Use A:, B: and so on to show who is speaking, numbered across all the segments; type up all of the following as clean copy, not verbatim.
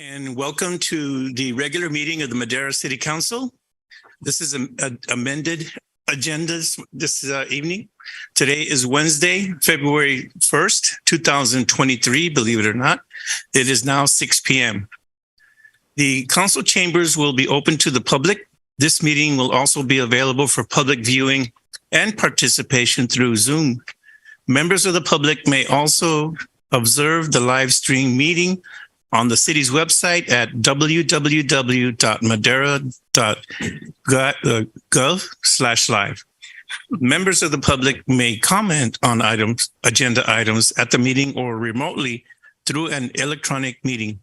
A: And welcome to the regular meeting of the Madera City Council. This is an amended agendas this evening. Today is Wednesday, February 1st, 2023, believe it or not. It is now 6 p.m. The council chambers will be open to the public. This meeting will also be available for public viewing and participation through Zoom. Members of the public may also observe the live stream meeting on the city's website at www.madera.gov/live. Members of the public may comment on agenda items at the meeting or remotely through an electronic meeting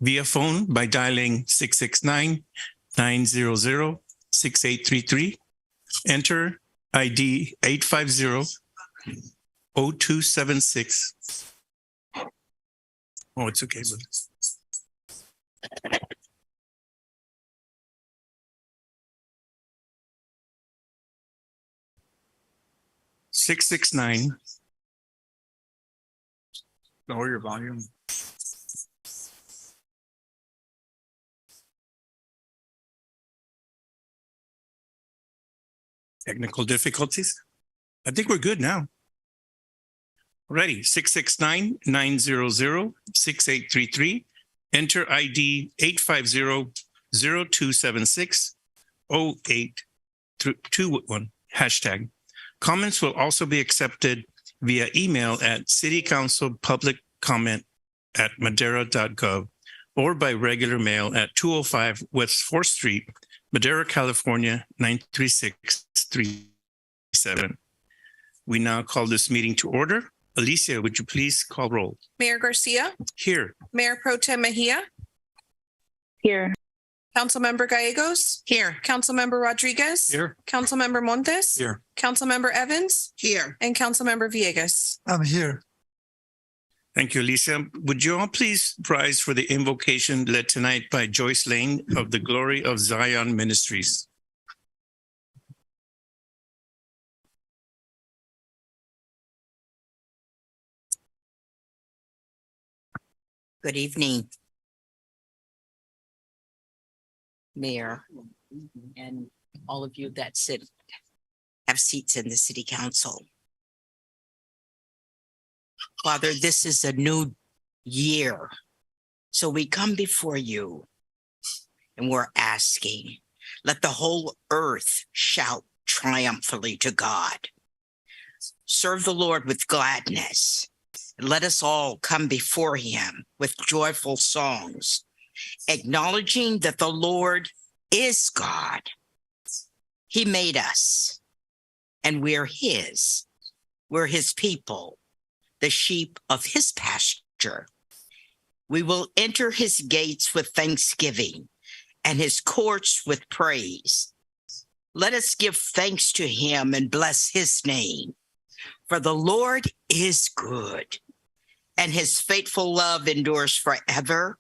A: via phone by dialing 669-900-6833. Enter ID 850-0276. Oh, it's okay. 669. Lower your volume. Technical difficulties? I think we're good now. Ready, 669-900-6833. Enter ID 850-0276-0821. Hashtag. Comments will also be accepted via email at citycouncilpubliccomment@madera.gov or by regular mail at 205 West 4th Street, Madera, California, 93637. We now call this meeting to order. Alicia, would you please call roll?
B: Mayor Garcia,
A: Here.
B: Mayor Pro Tem Mejia,
C: Here.
B: Councilmember Gallegos. Here. Councilmember Rodriguez.
A: Here.
B: Councilmember Montes.
A: Here.
B: Councilmember Evans.
D: Here.
B: And Councilmember Villegas.
D: I'm here.
A: Thank you, Alicia. Would you all please rise for the invocation led tonight by Joyce Lane of the Glory of Zion Ministries?
D: Good evening, Mayor, and all of you that have seats in the City Council. Father, this is a new year, so we come before you and we're asking, let the whole earth shout triumphantly to God. Serve the Lord with gladness. Let us all come before him with joyful songs, acknowledging that the Lord is God. He made us, and we're his. We're his people, the sheep of his pasture. We will enter his gates with thanksgiving and his courts with praise. Let us give thanks to him and bless his name. For the Lord is good, and his faithful love endures forever.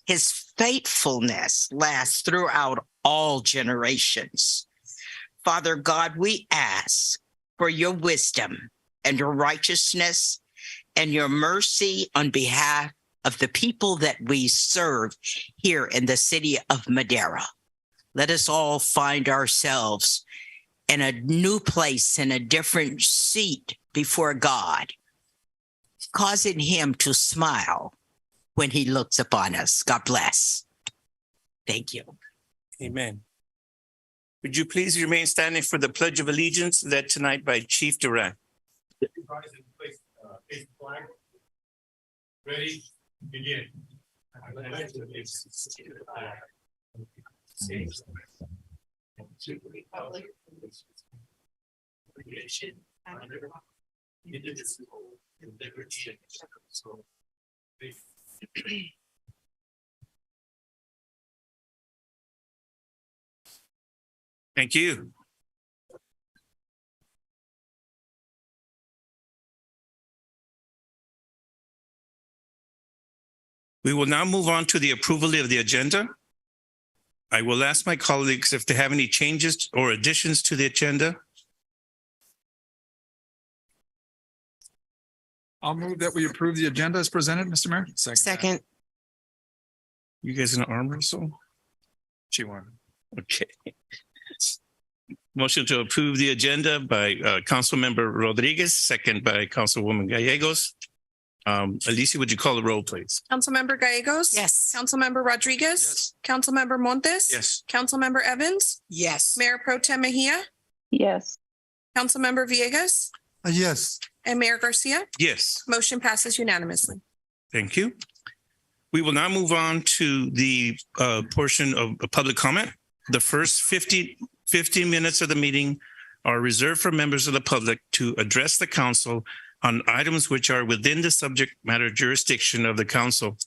D: His faithfulness lasts throughout all generations. Father God, we ask for your wisdom and your righteousness and your mercy on behalf of the people that we serve here in the city of Madera. Let us all find ourselves in a new place, in a different seat before God, causing him to smile when he looks upon us. God bless. Thank you.
A: Amen. Would you please remain standing for the Pledge of Allegiance led tonight by Chief Duran?
E: Ready, begin. I pledge allegiance to the flag of the United States and to the republic for creation under God, indivisible, with liberty and justice for all.
A: Thank you. We will now move on to the approval of the agenda. I will ask my colleagues if they have any changes or additions to the agenda.
F: I'll move that we approve the agenda as presented, Mr. Mayor.
D: Second.
A: You guys in an arm wrestle? She won. Okay. Motion to approve the agenda by Councilmember Rodriguez, second by Councilwoman Gallegos. Alicia, would you call the roll, please?
B: Councilmember Gallegos.
D: Yes.
B: Councilmember Rodriguez. Councilmember Montes.
A: Yes.
B: Councilmember Evans.
D: Yes.
B: Mayor Pro Tem Mejia.
C: Yes.
B: Councilmember Villegas.
E: Yes.
B: And Mayor Garcia.
A: Yes.
B: Motion passes unanimously.
A: Thank you. We will now move on to the portion of public comment. The first 15 minutes of the meeting are reserved for members of the public to address the council on items which are within the subject matter jurisdiction of the council.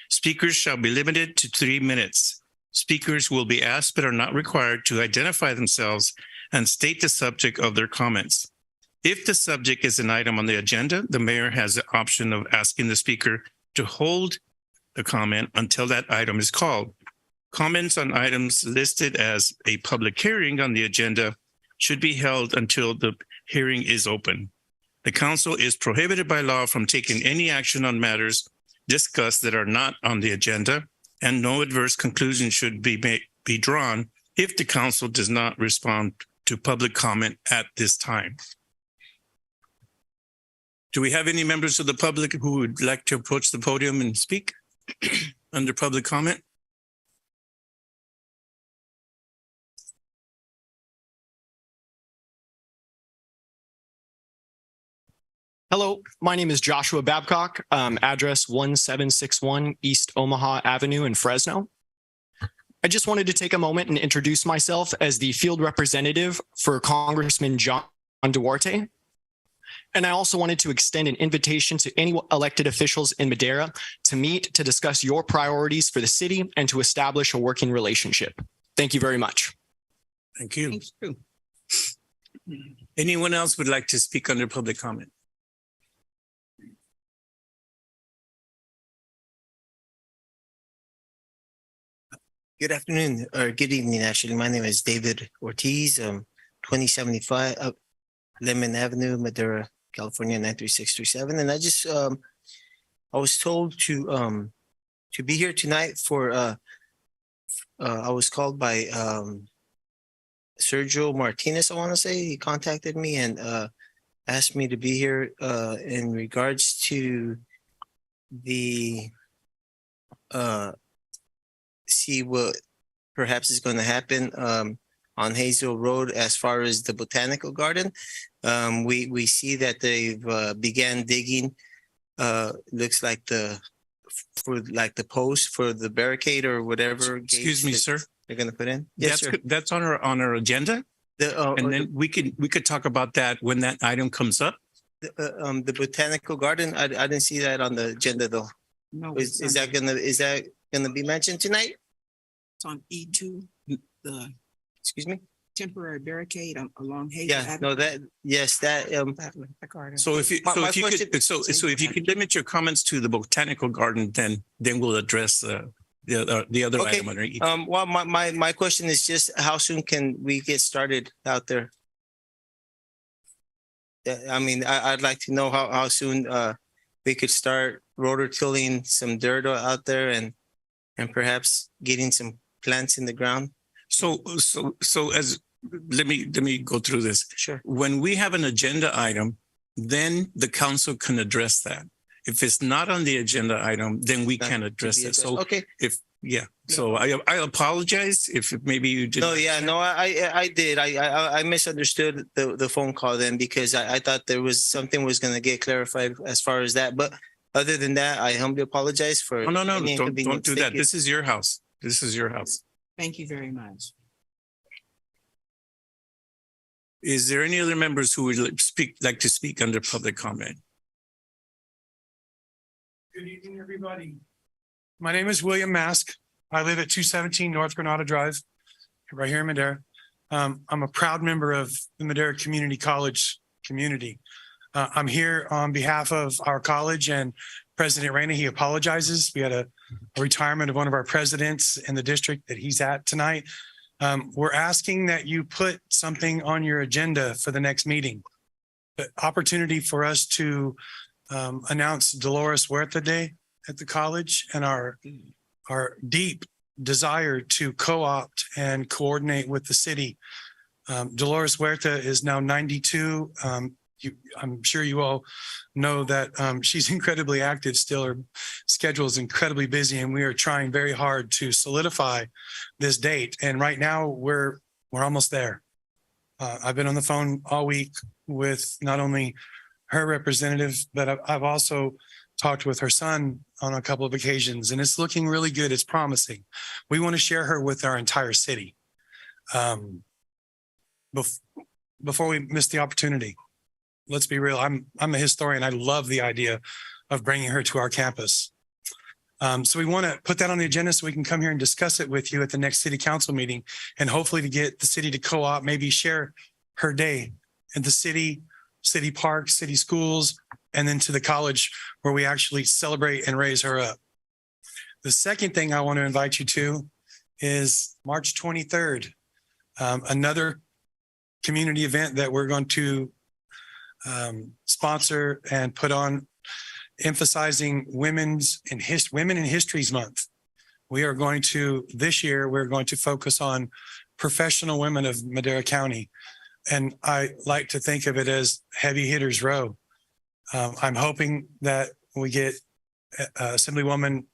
A: Speakers shall be limited to 3 minutes. Speakers will be asked but are not required to identify themselves and state the subject of their comments. If the subject is an item on the agenda, the mayor has the option of asking the speaker to hold the comment until that item is called. Comments on items listed as a public hearing on the agenda should be held until the hearing is open. The council is prohibited by law from taking any action on matters discussed that are not on the agenda, and no adverse conclusion should be drawn if the council does not respond to public comment at this time. Do we have any members of the public who would like to approach the podium and speak under public comment?
F: Hello, my name is Joshua Babcock, address 1761 East Omaha Avenue in Fresno. I just wanted to take a moment and introduce myself as the field representative for Congressman John Duarte. And I also wanted to extend an invitation to any elected officials in Madera to meet to discuss your priorities for the city and to establish a working relationship. Thank you very much.
A: Thank you.
D: Thank you.
A: Anyone else would like to speak under public comment?
G: Good afternoon, or good evening, actually. My name is David Ortiz, 2075 Lemon Avenue, Madera, California, 93637. And I was told to be here tonight for, I was called by Sergio Martinez, I want to say. He contacted me and asked me to be here in regards to the see what perhaps is going to happen on Hazel Road as far as the botanical garden. We see that they've began digging. Looks like the post for the barricade or whatever.
A: Excuse me, sir.
G: They're going to put in. Yes, sir.
A: That's on our agenda, and then we could talk about that when that item comes up.
G: The botanical garden. I didn't see that on the agenda though.
D: No,
G: Is that gonna be mentioned tonight?
D: It's on E2, the
G: Excuse me?
D: temporary barricade along Hazel
G: Yeah,
D: Avenue.
G: no, that, yes, that,
D: The garden.
A: So if you
G: My
A: if you
G: question-
A: could so if you could limit your comments to the botanical garden, then we'll address the other
G: Okay,
A: item under each.
G: well, my question is just how soon can we get started out there? Yeah, I mean, I'd like to know how soon we could start rototilling some dirt out there and perhaps getting some plants in the ground.
A: So as let me go through this.
G: Sure.
A: When we have an agenda item, then the council can address that. If it's not on the agenda item, then we
G: That
A: can
G: could
A: address
G: be
A: it.
G: addressed.
A: So
G: Okay,
A: yeah. So I apologize if maybe you didn't.
G: no, yeah, no, I did. I misunderstood the phone call then because I thought there was something was gonna get clarified as far as that. But other than that, I humbly apologize for.
A: No,
G: any
A: don't
G: inconvenience.
A: do that.
G: Thank you.
A: This is your house. This is your house.
D: Thank you very much.
A: Is there any other members who would like to speak under public comment?
E: Good evening, everybody. My name is William Mask. I live at 217 North Granada Drive, right here in Madera. I'm a proud member of the Madera Community College community. I'm here on behalf of our college and President Reyna. He apologizes. We had a retirement of one of our presidents in the district that he's at tonight. We're asking that you put something on your agenda for the next meeting. The opportunity for us to announce Dolores Huerta Day at the college and our
H: our deep desire to co-opt and coordinate with the city. Dolores Huerta is now 92. I'm sure you all know that she's incredibly active still. Her schedule is incredibly busy, and we are trying very hard to solidify this date. And right now, we're almost there. I've been on the phone all week with not only her representative, but I've also talked with her son on a couple of occasions, and it's looking really good. It's promising. We want to share her with our entire city. Before we miss the opportunity, let's be real. I'm a historian. I love the idea of bringing her to our campus. So we want to put that on the agenda so we can come here and discuss it with you at the next city council meeting, and hopefully to get the city to co-op, maybe share her day in the city parks, city schools, and then to the college where we actually celebrate and raise her up. The second thing I want to invite you to is March 23rd, another community event that we're going to sponsor and put on, emphasizing Women in History's Month. This year, we're going to focus on professional women of Madera County. And I like to think of it as Heavy Hitters Row. I'm hoping that we get Assemblywoman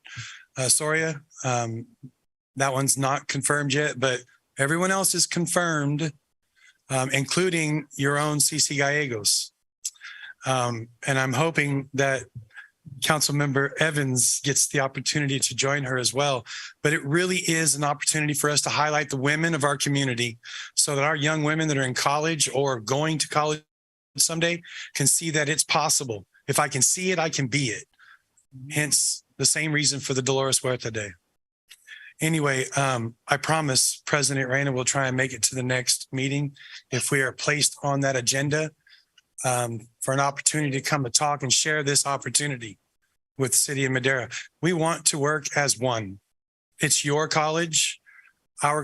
H: Soria. That one's not confirmed yet, but everyone else is confirmed, including your own CC Gallegos. And I'm hoping that Councilmember Evans gets the opportunity to join her as well. But it really is an opportunity for us to highlight the women of our community so that our young women that are in college or going to college someday can see that it's possible. If I can see it, I can be it. Hence the same reason for the Dolores Huerta Day. Anyway, I promise President Reyna will try and make it to the next meeting if we are placed on that agenda for an opportunity to come and talk and share this opportunity with the city of Madera. We want to work as one. It's your college, our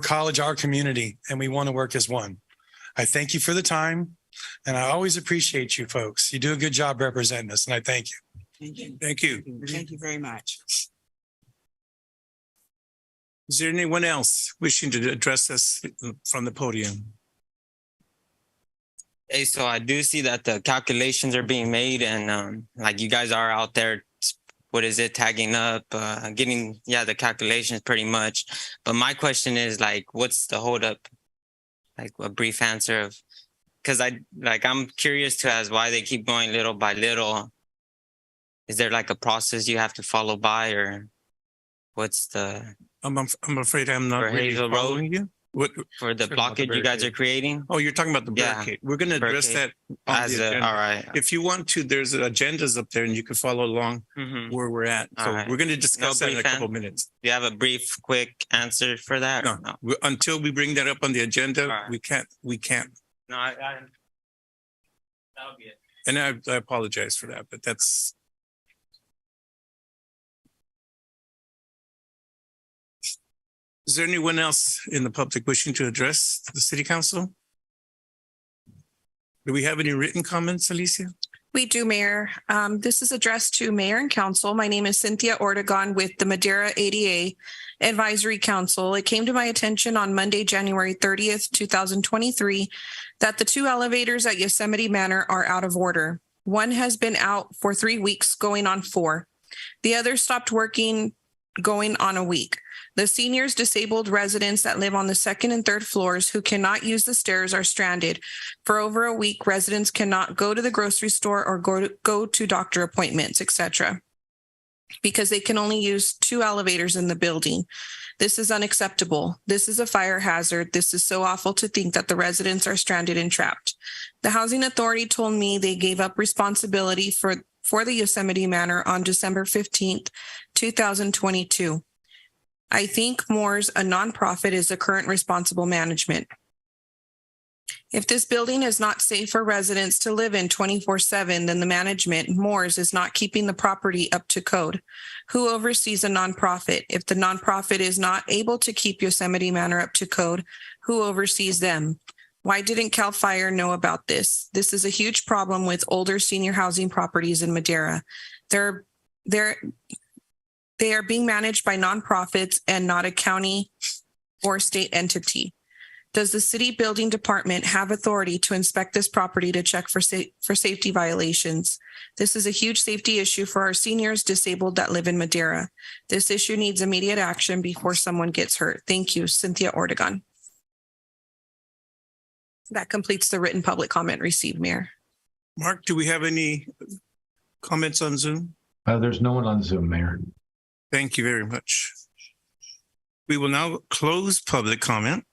H: community, and we want to work as one. I thank you for the time, and I always appreciate you folks. You do a good job representing us, and I thank you.
D: Thank you.
A: Thank you.
D: Thank you very much.
A: Is there anyone else wishing to address us from the podium?
I: Hey, so I do see that the calculations are being made, and like you guys are out there, what is it, tagging up, getting, the calculations pretty much. But my question is, like, what's the holdup? Like a brief answer of, because I'm curious to as why they keep going little by little. Is there like a process you have to follow by, or what's the?
A: I'm afraid I'm not
I: For
A: really
I: Hazel Road?
A: following you. What?
I: For the
A: Talking about the
I: blockage you guys are creating?
A: Oh, you're talking about the
I: Yeah,
A: barricade. We're going to address that on
I: As
A: the
I: a,
A: agenda.
I: all right.
A: If you want to, there's agendas up there and you can follow along
I: Mhm.
A: where we're at. So
I: All right.
A: we're going to discuss that in a
I: brief
A: couple minutes.
I: Do you have a brief, quick answer for that? or
A: No, until we bring that up on the agenda,
I: All right.
A: we can't.
I: No, that'll be it.
A: And I apologize for that, but that's. Is there anyone else in the public wishing to address the city council? Do we have any written comments, Alicia?
B: We do, Mayor. This is addressed to Mayor and Council. My name is Cynthia Ortegon with the Madera ADA Advisory Council. It came to my attention on Monday, January 30th, 2023, that the two elevators at Yosemite Manor are out of order. One has been out for 3 weeks, going on 4. The other stopped working, going on a week. The seniors, disabled residents that live on the 2nd and 3rd floors who cannot use the stairs are stranded. For over a week, residents cannot go to the grocery store or go to doctor appointments, etc., because they can only use 2 elevators in the building. This is unacceptable. This is a fire hazard. This is so awful to think that the residents are stranded and trapped. The Housing Authority told me they gave up responsibility for the Yosemite Manor on December 15th, 2022. I think Moore's, a nonprofit, is the current responsible management. If this building is not safe for residents to live in 24/7, then the management, Moore's, is not keeping the property up to code. Who oversees a nonprofit? If the nonprofit is not able to keep Yosemite Manor up to code, who oversees them? Why didn't CAL FIRE know about this? This is a huge problem with older senior housing properties in Madera. They are being managed by nonprofits and not a county or state entity. Does the city building department have authority to inspect this property to check for safety violations? This is a huge safety issue for our seniors disabled that live in Madera. This issue needs immediate action before someone gets hurt. Thank you, Cynthia Ortegon. That completes the written public comment received, Mayor.
A: Mark, do we have any comments on Zoom?
J: There's no one on Zoom, Mayor.
A: Thank you very much. We will now close public comment.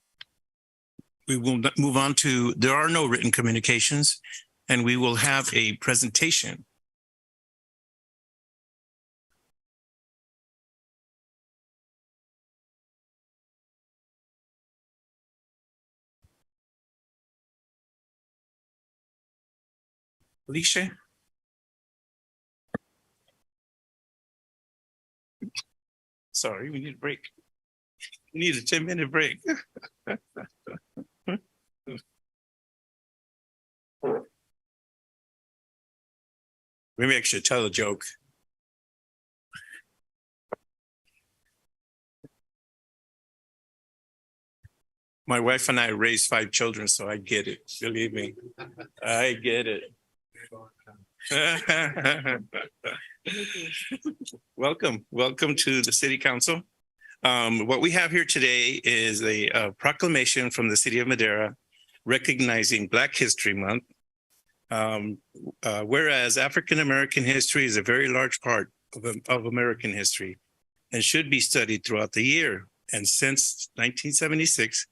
A: We will move on to, there are no written communications, and we will have a presentation. Alicia? Sorry, we need a break. We need a 10-minute break. Maybe I should tell a joke. My wife and I raised 5 children, so I get it. Believe me, I get it. Welcome to the City Council. What we have here today is a proclamation from the City of Madera recognizing Black History Month. Whereas African American history is a very large part of American history and should be studied throughout the year. And since 1976,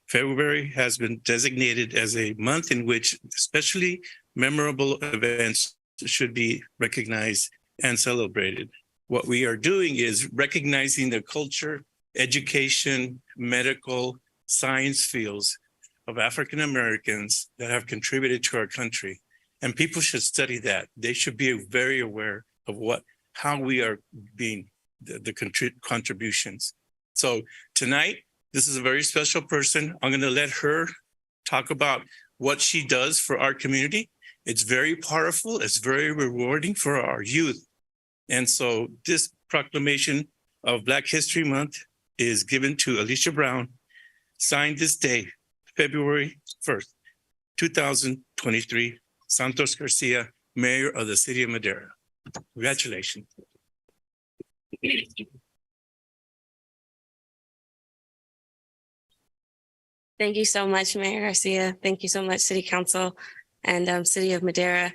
A: February has been designated as a month in which especially memorable events should be recognized and celebrated. What we are doing is recognizing the culture, education, medical, science fields of African Americans that have contributed to our country. And people should study that. They should be very aware of how we are being the contributions. So tonight, this is a very special person. I'm going to let her talk about what she does for our community. It's very powerful. It's very rewarding for our youth. And so this proclamation of Black History Month is given to Alicia Brown, signed this day, February 1st, 2023, Santos Garcia, Mayor of the City of Madera. Congratulations.
K: Thank you so much, Mayor Garcia. Thank you so much, City Council and City of Madera.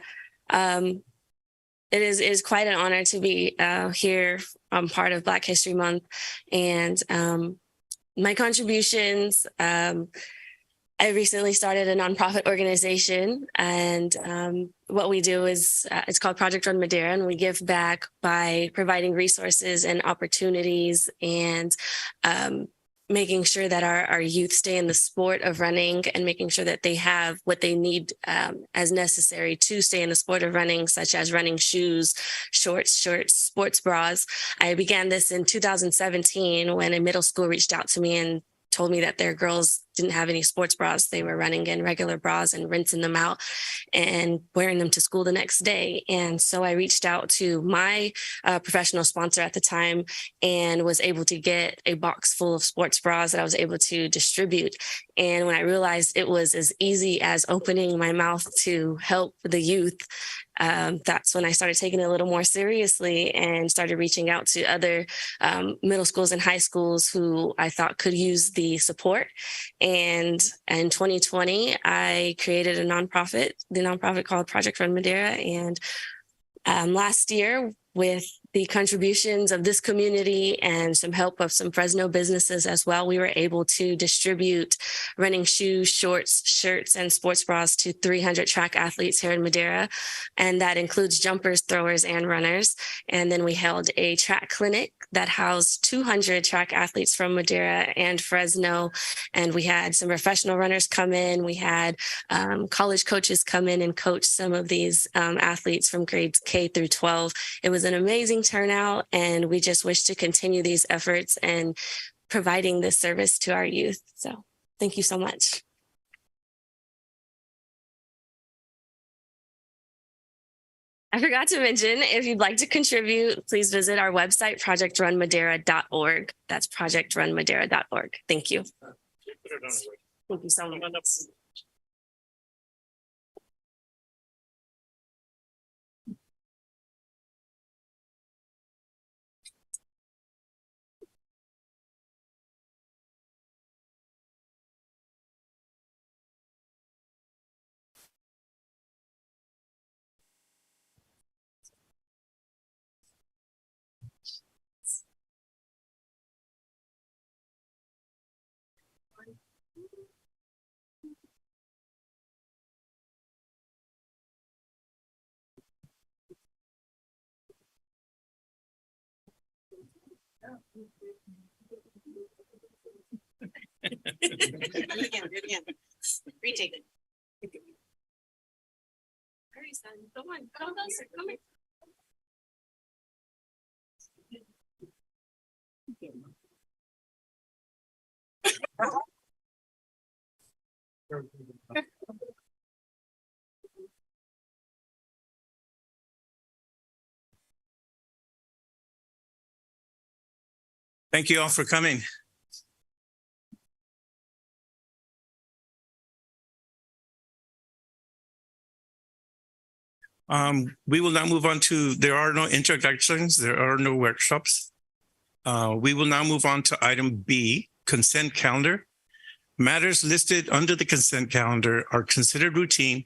K: It is quite an honor to be here. I'm part of Black History Month, and my contributions, I recently started a nonprofit organization, and what we do is it's called Project Run Madera, and we give back by providing resources and opportunities and making sure that our youth stay in the sport of running and making sure that they have what they need as necessary to stay in the sport of running, such as running shoes, shorts, sports bras. I began this in 2017 when a middle school reached out to me and told me that their girls didn't have any sports bras. They were running in regular bras and rinsing them out and wearing them to school the next day. And so I reached out to my professional sponsor at the time and was able to get a box full of sports bras that I was able to distribute. And when I realized it was as easy as opening my mouth to help the youth, that's when I started taking it a little more seriously and started reaching out to other middle schools and high schools who I thought could use the support. And in 2020, I created the nonprofit called Project Run Madera. And last year, with the contributions of this community and some help of some Fresno businesses as well, we were able to distribute running shoes, shorts, shirts, and sports bras to 300 track athletes here in Madera. And that includes jumpers, throwers, and runners. And then we held a track clinic that housed 200 track athletes from Madera and Fresno. And we had some professional runners come in. We had college coaches come in and coach some of these athletes from grades K through 12. It was an amazing turnout, and we just wish to continue these efforts and providing this service to our youth. So thank you so much. I forgot to mention, if you'd like to contribute, please visit our website, projectrunmadera.org. That's projectrunmadera.org. Thank you. Thank you so much. Retake it. Come on, come on.
A: Thank you all for coming. We will now move on to, there are no introductions, there are no workshops. We will now move on to item B, consent calendar. Matters listed under the consent calendar are considered routine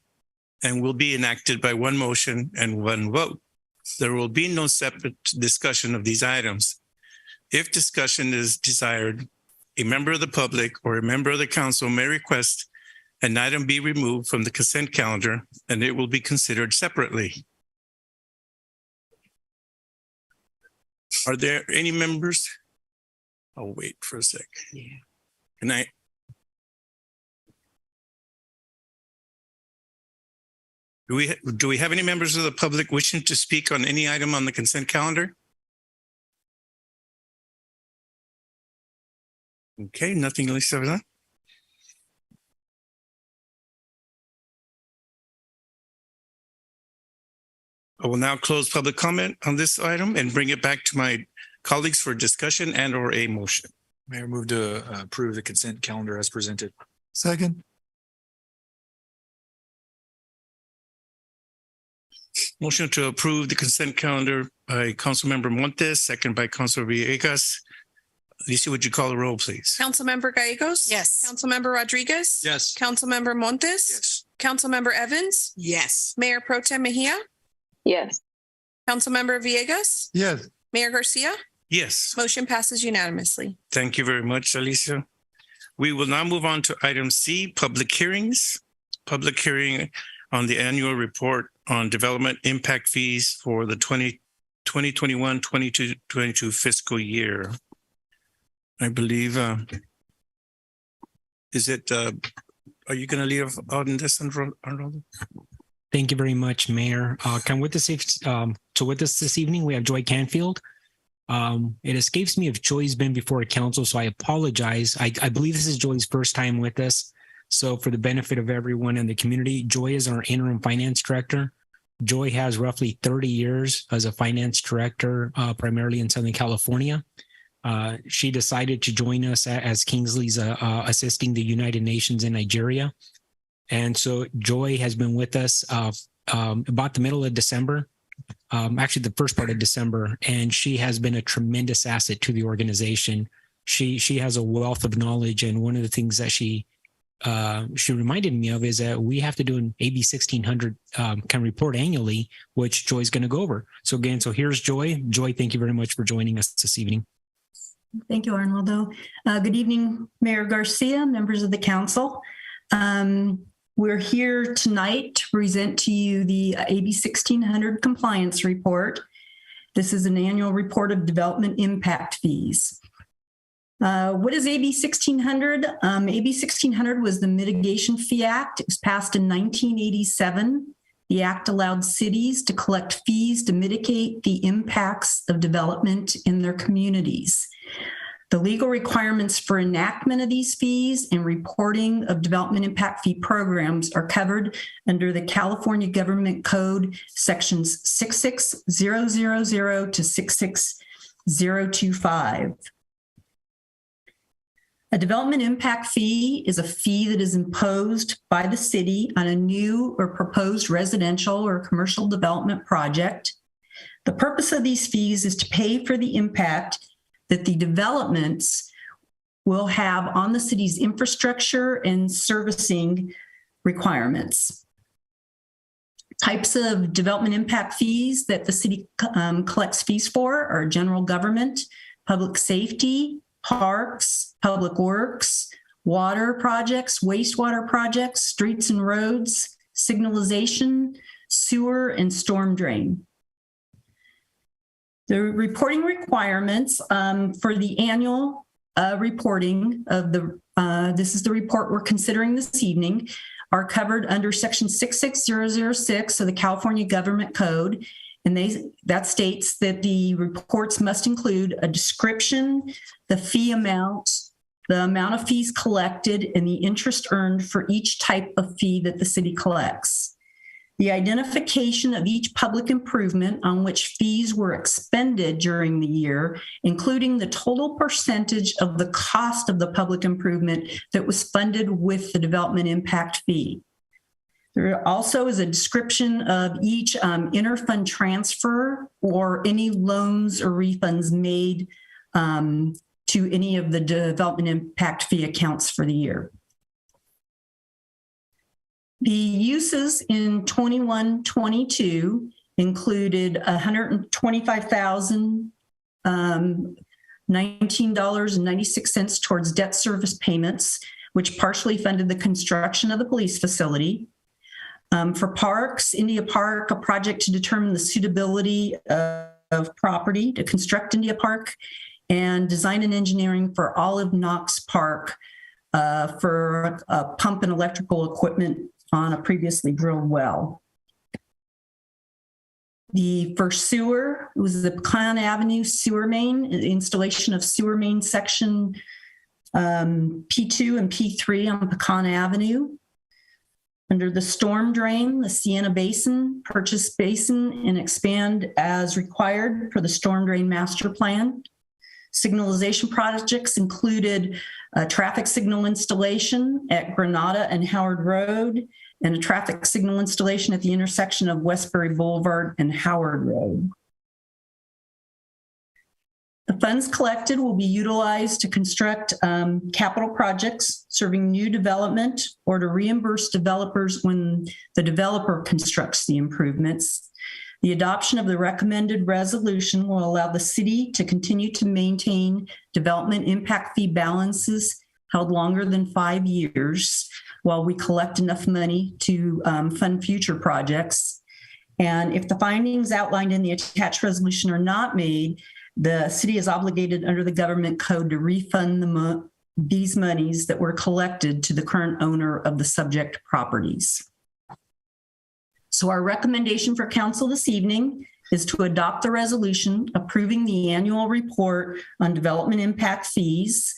A: and will be enacted by one motion and one vote. There will be no separate discussion of these items. If discussion is desired, a member of the public or a member of the council may request an item be removed from the consent calendar and it will be considered separately. Are there any members? I'll wait for a sec. Good night. Do we have any members of the public wishing to speak on any item on the consent calendar? Okay, nothing, Lisa. I will now close public comment on this item and bring it back to my colleagues for discussion and or a motion.
L: Mayor, move to approve the consent calendar as presented.
H: Second.
A: Motion to approve the consent calendar by Councilmember Montes, second by Councilor Villegas. Alicia, would you call the roll, please?
B: Councilmember Gallegos?
D: Yes.
B: Councilmember Rodriguez?
L: Yes.
B: Councilmember Montes?
L: Yes.
B: Councilmember Evans?
D: Yes.
B: Mayor Pro Tem Mejia?
C: Yes.
B: Councilmember Villegas?
H: Yes.
B: Mayor Garcia?
A: Yes,
B: Motion passes unanimously.
A: thank you very much, Alicia. We will now move on to item C, public hearings. Public hearing on the annual report on development impact fees for the 2021-22 fiscal year. I believe, is it, are you going to lead off on this, Arnoldo?
M: Thank you very much, Mayor. With us this evening, we have Joy Canfield. It escapes me if Joy's been before council, so I apologize. I believe this is Joy's first time with us. So for the benefit of everyone in the community, Joy is our interim finance director. Joy has roughly 30 years as a finance director, primarily in Southern California. She decided to join us as Kingsley's assisting the United Nations in Nigeria. And so Joy has been with us about the middle of December, actually the first part of December, and she has been a tremendous asset to the organization. She has a wealth of knowledge, and one of the things that she reminded me of is that we have to do an AB 1600 kind of report annually, which Joy's going to go over. So again, here's Joy. Joy, thank you very much for joining us this evening.
N: Thank you, Arnoldo. Good evening, Mayor Garcia, members of the council. We're here tonight to present to you the AB 1600 compliance report. This is an annual report of development impact fees. What is AB 1600? AB 1600 was the Mitigation Fee Act. It was passed in 1987. The act allowed cities to collect fees to mitigate the impacts of development in their communities. The legal requirements for enactment of these fees and reporting of development impact fee programs are covered under the California Government Code sections 66000 to 66025. A development impact fee is a fee that is imposed by the city on a new or proposed residential or commercial development project. The purpose of these fees is to pay for the impact that the developments will have on the city's infrastructure and servicing requirements. Types of development impact fees that the city collects fees for are general government, public safety, parks, public works, water projects, wastewater projects, streets and roads, signalization, sewer, and storm drain. The reporting requirements for the annual reporting of this is the report we're considering this evening, are covered under section 66006 of the California Government Code. And that states that the reports must include a description, the fee amount, the amount of fees collected, and the interest earned for each type of fee that the city collects. The identification of each public improvement on which fees were expended during the year, including the total percentage of the cost of the public improvement that was funded with the development impact fee. There also is a description of each interfund transfer or any loans or refunds made to any of the development impact fee accounts for the year. The uses in 21-22 included $125,019.96 towards debt service payments, which partially funded the construction of the police facility. For parks, India Park, a project to determine the suitability of property to construct India Park, and design and engineering for Olive Knox Park for pump and electrical equipment on a previously drilled well. For sewer, it was the Pecan Avenue sewer main, installation of sewer main section P2 and P3 on Pecan Avenue. Under the storm drain, the Sienna Basin, purchase basin and expand as required for the storm drain master plan. Signalization projects included a traffic signal installation at Granada and Howard Road, and a traffic signal installation at the intersection of Westbury Boulevard and Howard Road. The funds collected will be utilized to construct capital projects serving new development or to reimburse developers when the developer constructs the improvements. The adoption of the recommended resolution will allow the city to continue to maintain development impact fee balances held longer than 5 years while we collect enough money to fund future projects. And if the findings outlined in the attached resolution are not made, the city is obligated under the government code to refund these monies that were collected to the current owner of the subject properties. So our recommendation for council this evening is to adopt the resolution approving the annual report on development impact fees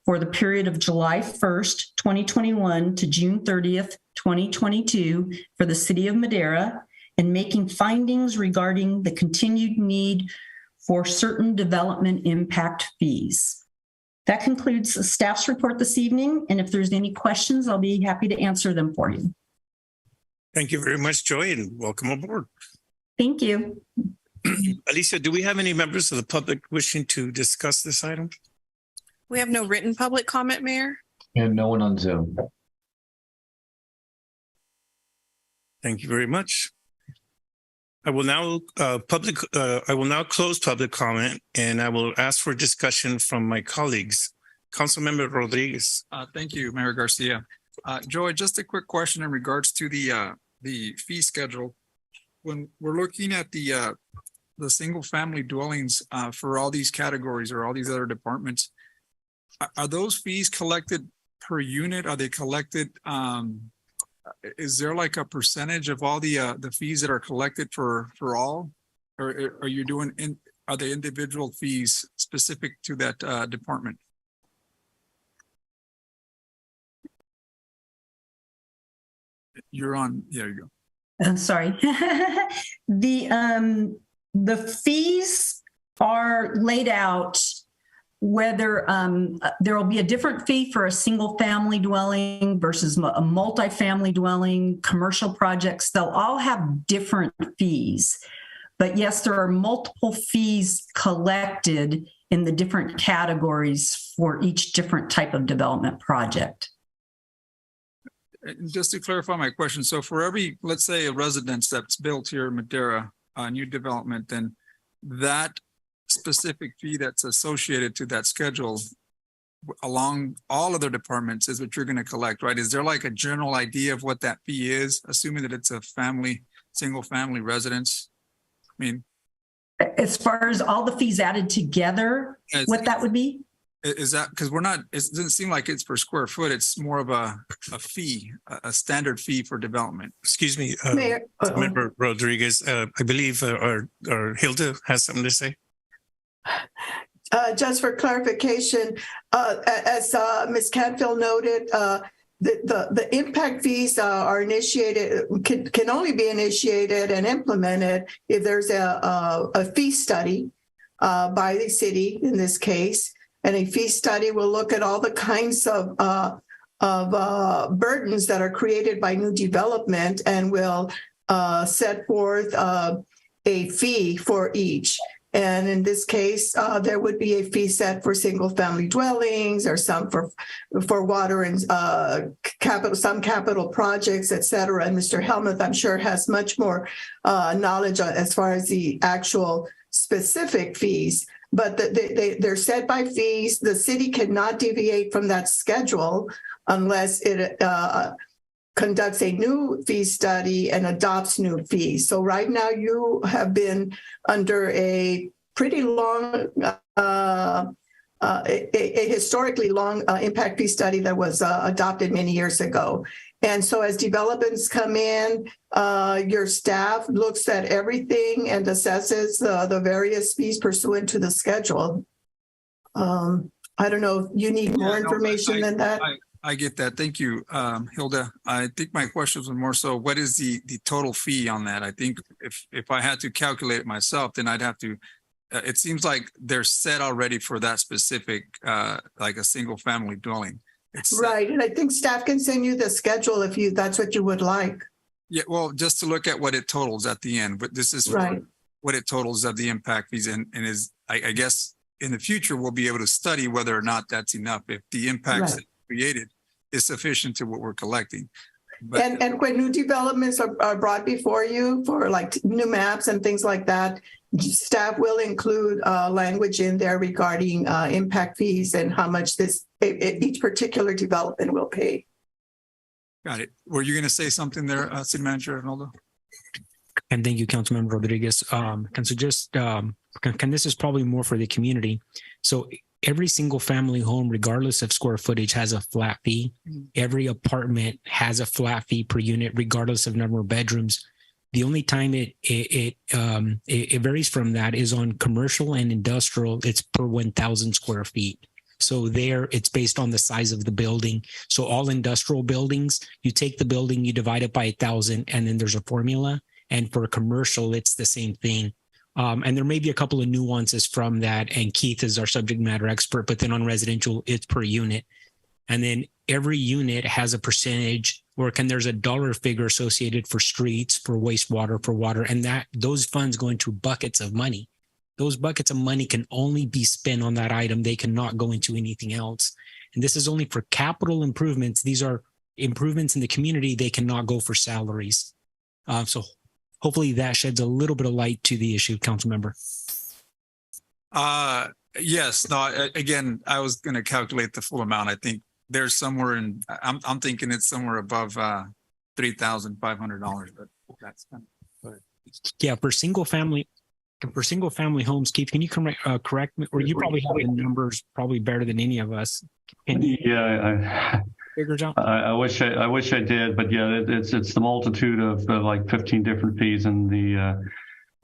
N: for the period of July 1st, 2021 to June 30th, 2022 for the city of Madera, and making findings regarding the continued need for certain development impact fees. That concludes the staff's report this evening, and if there's any questions, I'll be happy to answer them for you.
A: Thank you very much, Joy, and welcome aboard.
N: Thank you.
A: Alicia, do we have any members of the public wishing to discuss this item?
B: We have no written public comment, Mayor.
J: And no one on Zoom.
A: Thank you very much. I will now close public comment, and I will ask for discussion from my colleagues. Councilmember Rodriguez.
L: Thank you, Mayor Garcia. Joy, just a quick question in regards to the fee schedule. When we're looking at the single family dwellings for all these categories or all these other departments, are those fees collected per unit? Are they collected? Is there like a percentage of all the fees that are collected for all, or are you doing are the individual fees specific to that department? You're on, there you go.
N: I'm sorry. The fees are laid out whether there will be a different fee for a single family dwelling versus a multifamily dwelling, commercial projects. They'll all have different fees. But yes, there are multiple fees collected in the different categories for each different type of development project.
L: Just to clarify my question, so for every, let's say, a residence that's built here in Madera, a new development, then that specific fee that's associated to that schedule along all other departments is what you're going to collect, right? Is there like a general idea of what that fee is, assuming that it's a family, single family residence? I mean,
N: as far as all the fees added together, what that would be?
L: Is that because we're not, it doesn't seem like it's per square foot. It's more of a fee, a standard fee for development.
A: Excuse me,
B: Mayor,
A: Member Rodriguez, I believe our Hilda has something to say.
O: Just for clarification, as Ms. Canfield noted, the impact fees are initiated, can only be initiated and implemented if there's a fee study by the city in this case. And a fee study will look at all the kinds of burdens that are created by new development and will set forth a fee for each. And in this case, there would be a fee set for single family dwellings or some for water and some capital projects, et cetera. And Mr. Helmuth, I'm sure, has much more knowledge as far as the actual specific fees. But they're set by fees. The city cannot deviate from that schedule unless it conducts a new fee study and adopts new fees. So right now you have been under a pretty long, a historically long impact fee study that was adopted many years ago. And so as developments come in, your staff looks at everything and assesses the various fees pursuant to the schedule. I don't know if you need more information than that.
L: I get that. Thank you, Hilda. I think my question was more so, what is the total fee on that? I think if I had to calculate it myself, then I'd have to, it seems like they're set already for that specific, like a single family dwelling.
O: Right. And I think staff can send you the schedule if that's what you would like.
L: Yeah, well, just to look at what it totals at the end, but this is
O: right.
L: What it totals of the impact fees and is, I guess in the future, we'll be able to study whether or not that's enough. If the impacts that created is sufficient to what we're collecting. But,
O: and when new developments are brought before you for like new maps and things like that, staff will include language in there regarding impact fees and how much each particular development will pay.
L: Got it. Were you going to say something there, City Manager Arnoldo?
M: And thank you, Councilmember Rodriguez. Can suggest, this is probably more for the community. So every single family home, regardless of square footage, has a flat fee. Every apartment has a flat fee per unit, regardless of number of bedrooms. The only time it varies from that is on commercial and industrial. It's per 1,000 square feet. So there, it's based on the size of the building. So all industrial buildings, you take the building, you divide it by 1,000, and then there's a formula. And for commercial, it's the same thing. And there may be a couple of nuances from that. And Keith is our subject matter expert, but then on residential, it's per unit. And then every unit has a percentage, or there's a dollar figure associated for streets, for wastewater, for water, and those funds go into buckets of money. Those buckets of money can only be spent on that item. They cannot go into anything else. And this is only for capital improvements. These are improvements in the community. They cannot go for salaries. So hopefully that sheds a little bit of light to the issue, council member.
L: Yes. No, again, I was going to calculate the full amount. I think there's somewhere I'm thinking it's somewhere above $3,500, but that's kind of,
M: yeah, for single family homes. Keith, can you correct me, or you probably have the numbers probably better than any of us?
P: I wish I did, but yeah, it's the multitude of like 15 different fees, and the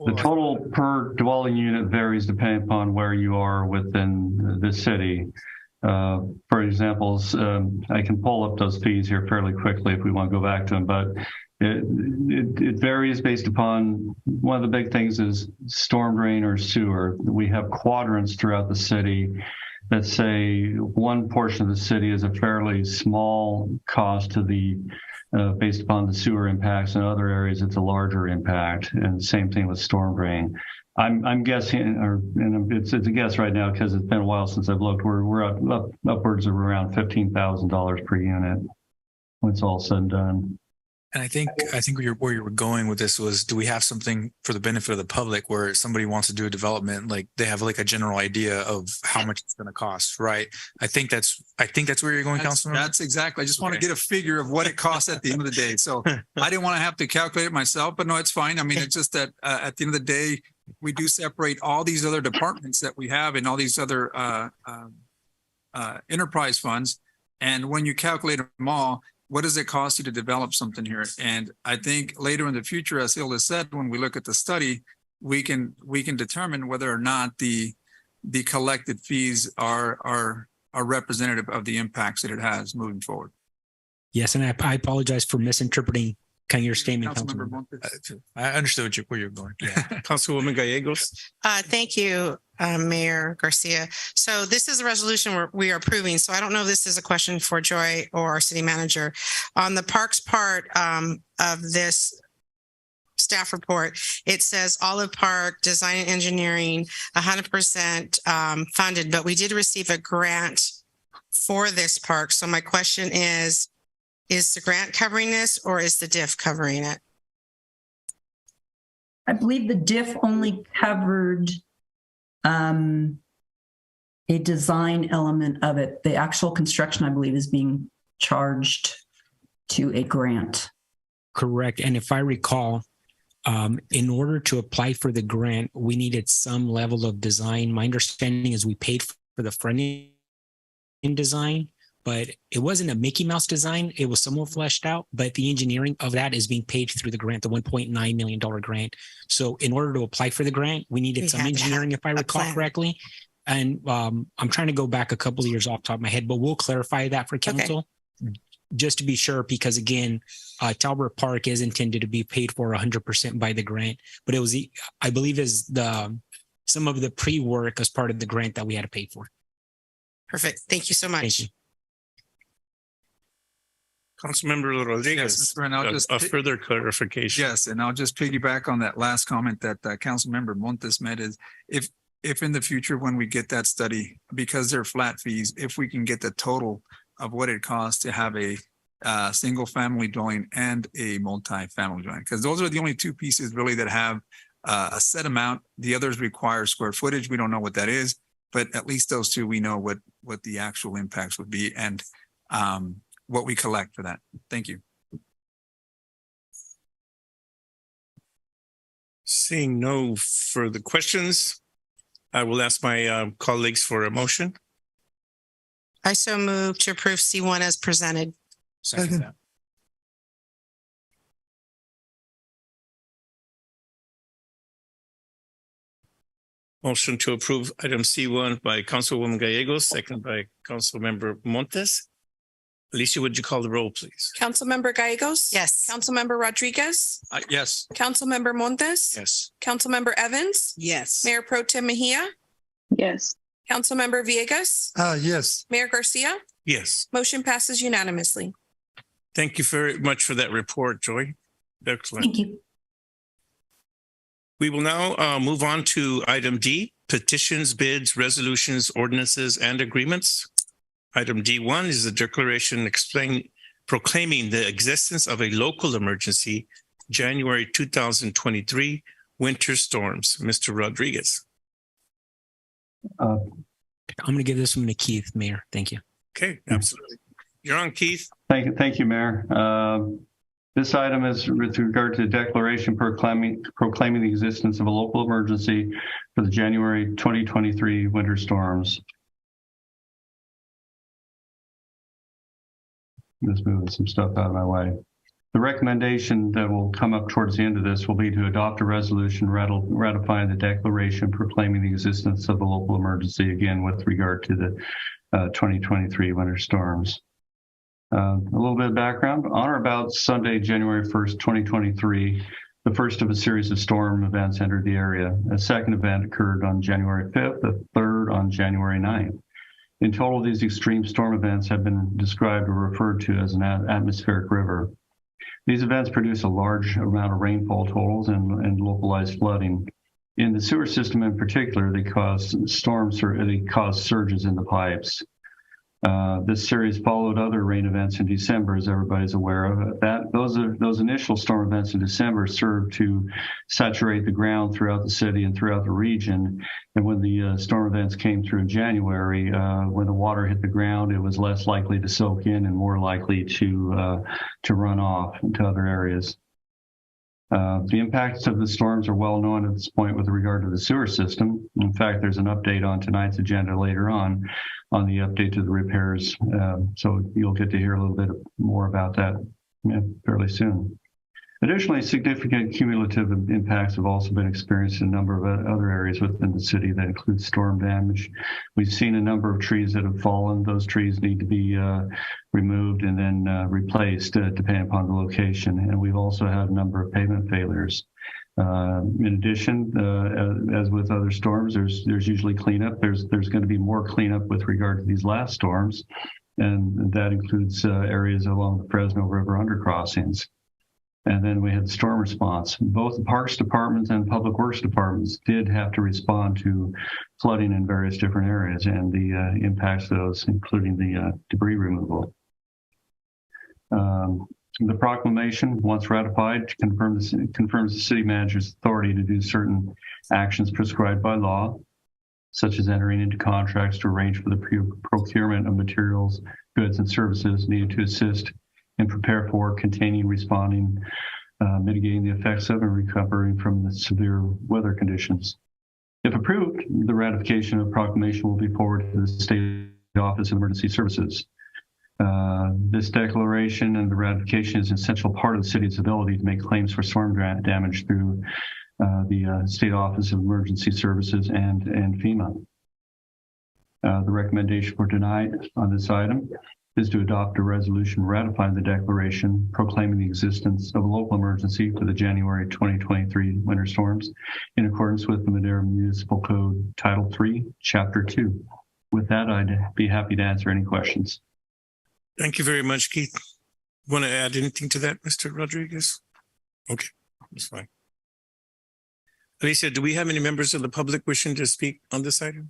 J: The total per dwelling unit varies depending upon where you are within the city. For examples, I can pull up those fees here fairly quickly if we want to go back to them, but it varies based upon, one of the big things is storm drain or sewer. We have quadrants throughout the city that say one portion of the city is a fairly small cost to the based upon the sewer impacts. In other areas, it's a larger impact, and same thing with storm drain. I'm guessing, and it's a guess right now because it's been a while since I've looked. We're up upwards of around $15,000 per unit when it's all said and done.
E: And I think where you were going with this was, do we have something for the benefit of the public where somebody wants to do a development, like they have like a general idea of how much it's going to cost, right? I think that's where you're going, Councilman.
L: That's exactly. I just want to get a figure of what it costs at the end of the day. So I didn't want to have to calculate it myself, but no, it's fine. I mean, it's just that at the end of the day, we do separate all these other departments that we have and all these other enterprise funds. And when you calculate them all, what does it cost you to develop something here? And I think later in the future, as Hilda said, when we look at the study, we can determine whether or not the collected fees are representative of the impacts that it has moving forward.
M: Yes, and I apologize for misinterpreting kind of your statement,
L: Councilmember
M: Councilman.
L: Montes.
E: I understood where you're going.
A: Yeah. Councilwoman Gallegos.
P: Thank you, Mayor Garcia. So this is a resolution we are approving. So I don't know if this is a question for Joy or our city manager. On the parks part of this staff report, it says Olive Park Design and Engineering 100% funded, but we did receive a grant for this park. So my question is the grant covering this or is the DIF covering it?
N: I believe the DIF only covered a design element of it. The actual construction, I believe, is being charged to a grant.
M: Correct. And if I recall, in order to apply for the grant, we needed some level of design. My understanding is we paid for the front end design, but it wasn't a Mickey Mouse design. It was somewhat fleshed out, but the engineering of that is being paid through the grant, the $1.9 million grant. So in order to apply for the grant, we needed some engineering, if I recall correctly. And I'm trying to go back a couple of years off the top of my head, but we'll clarify that for council just to be sure, because again, Talbot Park is intended to be paid for 100% by the grant, but it was, I believe, is some of the pre-work as part of the grant that we had to pay for.
P: Perfect. Thank you so much.
M: Thank you.
A: Councilmember Rodriguez,
L: Yes, Mr. I'll just
A: a further clarification.
L: Yes, and I'll just piggyback on that last comment that Councilmember Montes made is if in the future, when we get that study, because they're flat fees, if we can get the total of what it costs to have a single family dwelling and a multi-family dwelling, because those are the only two pieces really that have a set amount. The others require square footage. We don't know what that is, but at least those two, we know what the actual impacts would be and what we collect for that. Thank you.
A: Seeing no further questions, I will ask my colleagues for a motion.
P: I so move to approve C1 as presented.
E: Second that.
A: Motion to approve item C1 by Councilwoman Gallegos, second by Councilmember Montes. Alicia, would you call the roll, please?
B: Councilmember Gallegos?
P: Yes.
B: Councilmember Rodriguez?
L: Yes.
B: Councilmember Montes?
E: Yes.
B: Councilmember Evans?
D: Yes.
B: Mayor Pro Tem Mejia?
C: Yes.
B: Councilmember Villegas?
H: Yes.
B: Mayor Garcia?
A: Yes.
B: Motion passes unanimously.
A: Thank you very much for that report, Joy. Excellent.
N: Thank you.
A: We will now move on to item D, petitions, bids, resolutions, ordinances, and agreements. Item D1 is a declaration proclaiming the existence of a local emergency, January 2023 winter storms. Mr. Rodriguez.
M: I'm going to give this one to Keith, Mayor. Thank you.
A: Okay, absolutely. You're on, Keith.
J: Thank you, Mayor. This item is with regard to the declaration proclaiming the existence of a local emergency for the January 2023 winter storms. Just moving some stuff out of my way. The recommendation that will come up towards the end of this will be to adopt a resolution ratifying the declaration proclaiming the existence of a local emergency, again, with regard to the 2023 winter storms. A little bit of background. On or about Sunday, January 1st, 2023, the first of a series of storm events entered the area. A second event occurred on January 5th, a third on January 9th. In total, these extreme storm events have been described or referred to as an atmospheric river. These events produce a large amount of rainfall totals and localized flooding. In the sewer system in particular, they cause storms or they cause surges in the pipes. This series followed other rain events in December, as everybody's aware of. Those initial storm events in December served to saturate the ground throughout the city and throughout the region. And when the storm events came through in January, when the water hit the ground, it was less likely to soak in and more likely to run off into other areas. The impacts of the storms are well known at this point with regard to the sewer system. In fact, there's an update on tonight's agenda later on the update to the repairs. So you'll get to hear a little bit more about that fairly soon. Additionally, significant cumulative impacts have also been experienced in a number of other areas within the city that includes storm damage. We've seen a number of trees that have fallen. Those trees need to be removed and then replaced depending upon the location. And we've also had a number of pavement failures. In addition, as with other storms, there's usually cleanup. There's going to be more cleanup with regard to these last storms, and that includes areas along the Fresno River undercrossings. And then we had storm response. Both the Parks Departments and Public Works Departments did have to respond to flooding in various different areas and the impacts of those, including the debris removal. The proclamation, once ratified, confirms the city manager's authority to do certain actions prescribed by law, such as entering into contracts to arrange for the procurement of materials, goods, and services needed to assist and prepare for, containing, responding, mitigating the effects of, and recovering from the severe weather conditions. If approved, the ratification of the proclamation will be forwarded to the State Office of Emergency Services. This declaration and the ratification is an essential part of the city's ability to make claims for storm damage through the State Office of Emergency Services and FEMA. The recommendation for tonight on this item is to adopt a resolution ratifying the declaration proclaiming the existence of a local emergency for the January 2023 winter storms in accordance with the Madera Municipal Code Title 3, Chapter 2. With that, I'd be happy to answer any questions.
A: Thank you very much, Keith. Want to add anything to that, Mr. Rodriguez? Okay, that's fine. Alicia, do we have any members of the public wishing to speak on this item?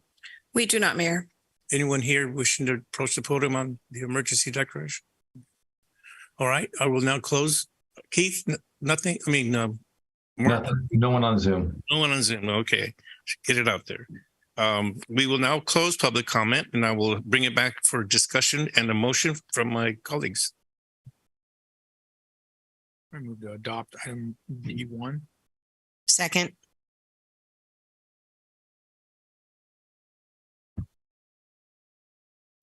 B: We do not, Mayor.
A: Anyone here wishing to approach the podium on the emergency declaration? All right, I will now close. Keith, nothing? I mean, Mark?
Q: No one on Zoom.
A: No one on Zoom. Okay, get it out there. We will now close public comment, and I will bring it back for discussion and a motion from my colleagues.
L: I move to adopt item D1.
P: Second.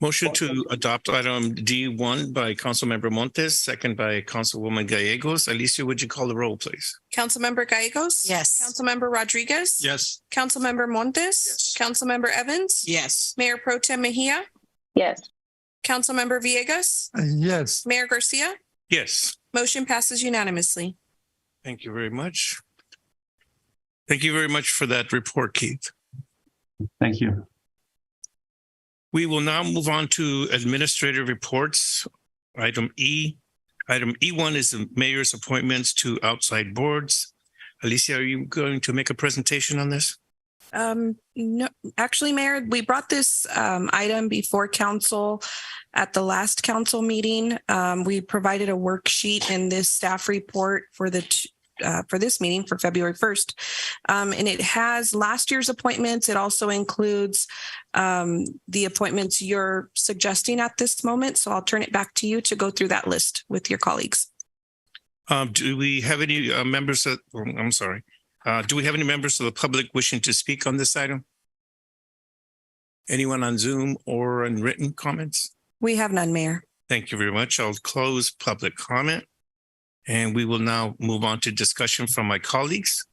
A: Motion to adopt item D1 by Councilmember Montes, second by Councilwoman Gallegos. Alicia, would you call the roll, please?
B: Councilmember Gallegos?
P: Yes.
B: Councilmember Rodriguez?
H: Yes.
B: Councilmember Montes?
H: Yes.
B: Councilmember Evans?
P: Yes.
B: Mayor Pro Tem Mejia?
C: Yes.
B: Councilmember Villegas?
H: Yes.
B: Mayor Garcia?
A: Yes.
B: Motion passes unanimously.
A: Thank you very much. Thank you very much for that report, Keith.
J: Thank you.
A: We will now move on to administrative reports. Item E. Item E1 is the mayor's appointments to outside boards. Alicia, are you going to make a presentation on this?
B: No, actually, Mayor, we brought this item before council at the last council meeting. We provided a worksheet in this staff report for this meeting for February 1st. And it has last year's appointments. It also includes the appointments you're suggesting at this moment. So I'll turn it back to you to go through that list with your colleagues.
A: Do we have any members of, I'm sorry. Do we have any members of the public wishing to speak on this item? Anyone on Zoom or in written comments?
B: We have none, Mayor.
A: Thank you very much. I'll close public comment. And we will now move on to discussion from my colleagues.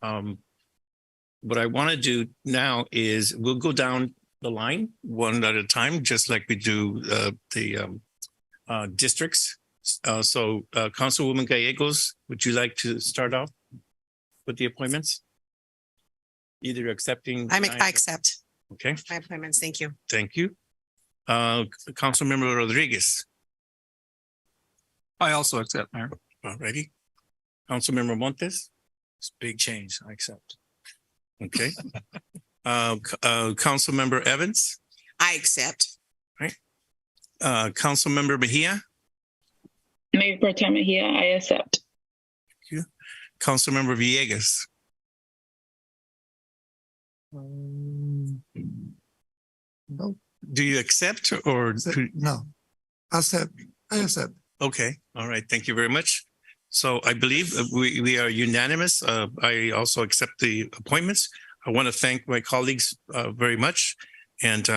A: What I want to do now is we'll go down the line one at a time, just like we do the districts. Councilwoman Gallegos, would you like to start off with the appointments? Either accepting.
P: I accept
A: Okay,
P: my appointments. Thank you.
A: thank you. Councilmember Rodriguez.
L: I also accept, Mayor.
A: Alrighty. Councilmember Montes.
E: It's a big change. I accept.
A: Okay. Councilmember Evans.
P: I accept.
A: Councilmember Mejia.
C: Mayor Pro Tem Mejia, I accept.
A: Councilmember Villegas.
E: No.
A: Do you accept or?
E: No. I accept.
A: Okay, all right, thank you very much. So I believe we are unanimous. I also accept the appointments. I want to thank my colleagues very much. And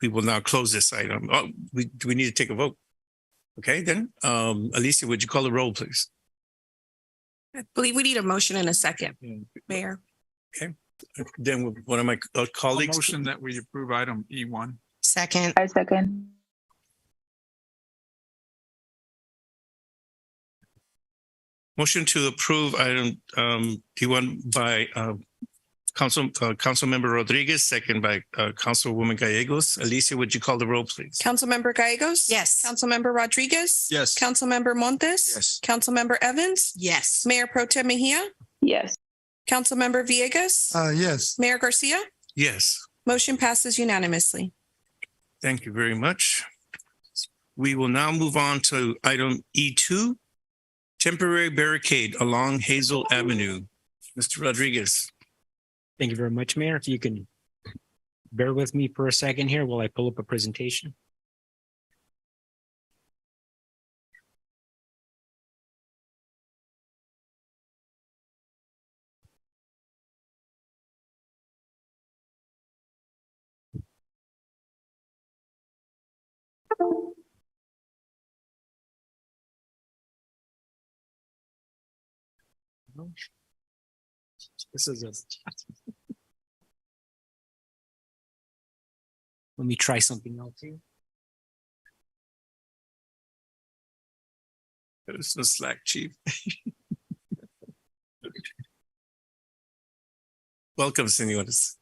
A: we will now close this item. Oh, do we need to take a vote? Okay, then, Alicia, would you call the roll, please?
B: I believe we need a motion in a second, Mayor.
A: Then one of my colleagues.
L: Motion that we approve item E1.
P: Second.
C: I second.
A: Motion to approve item T1 by Councilmember Rodriguez, second by Councilwoman Gallegos. Alicia, would you call the roll, please?
B: Councilmember Gallegos?
P: Yes.
B: Councilmember Rodriguez?
L: Yes.
B: Councilmember Montes?
E: Yes.
B: Councilmember Evans?
P: Yes.
B: Mayor Pro Tem Mejia?
C: Yes.
B: Councilmember Villegas?
E: Yes.
B: Mayor Garcia?
A: Yes,
B: Motion passes unanimously.
A: thank you very much. We will now move on to item E2, temporary barricade along Hazel Avenue. Mr. Rodriguez.
M: Thank you very much, Mayor. If you can bear with me for a second here while I pull up a presentation. This is a. Let me try something else here.
A: There's no slack, chief. Welcome, senores.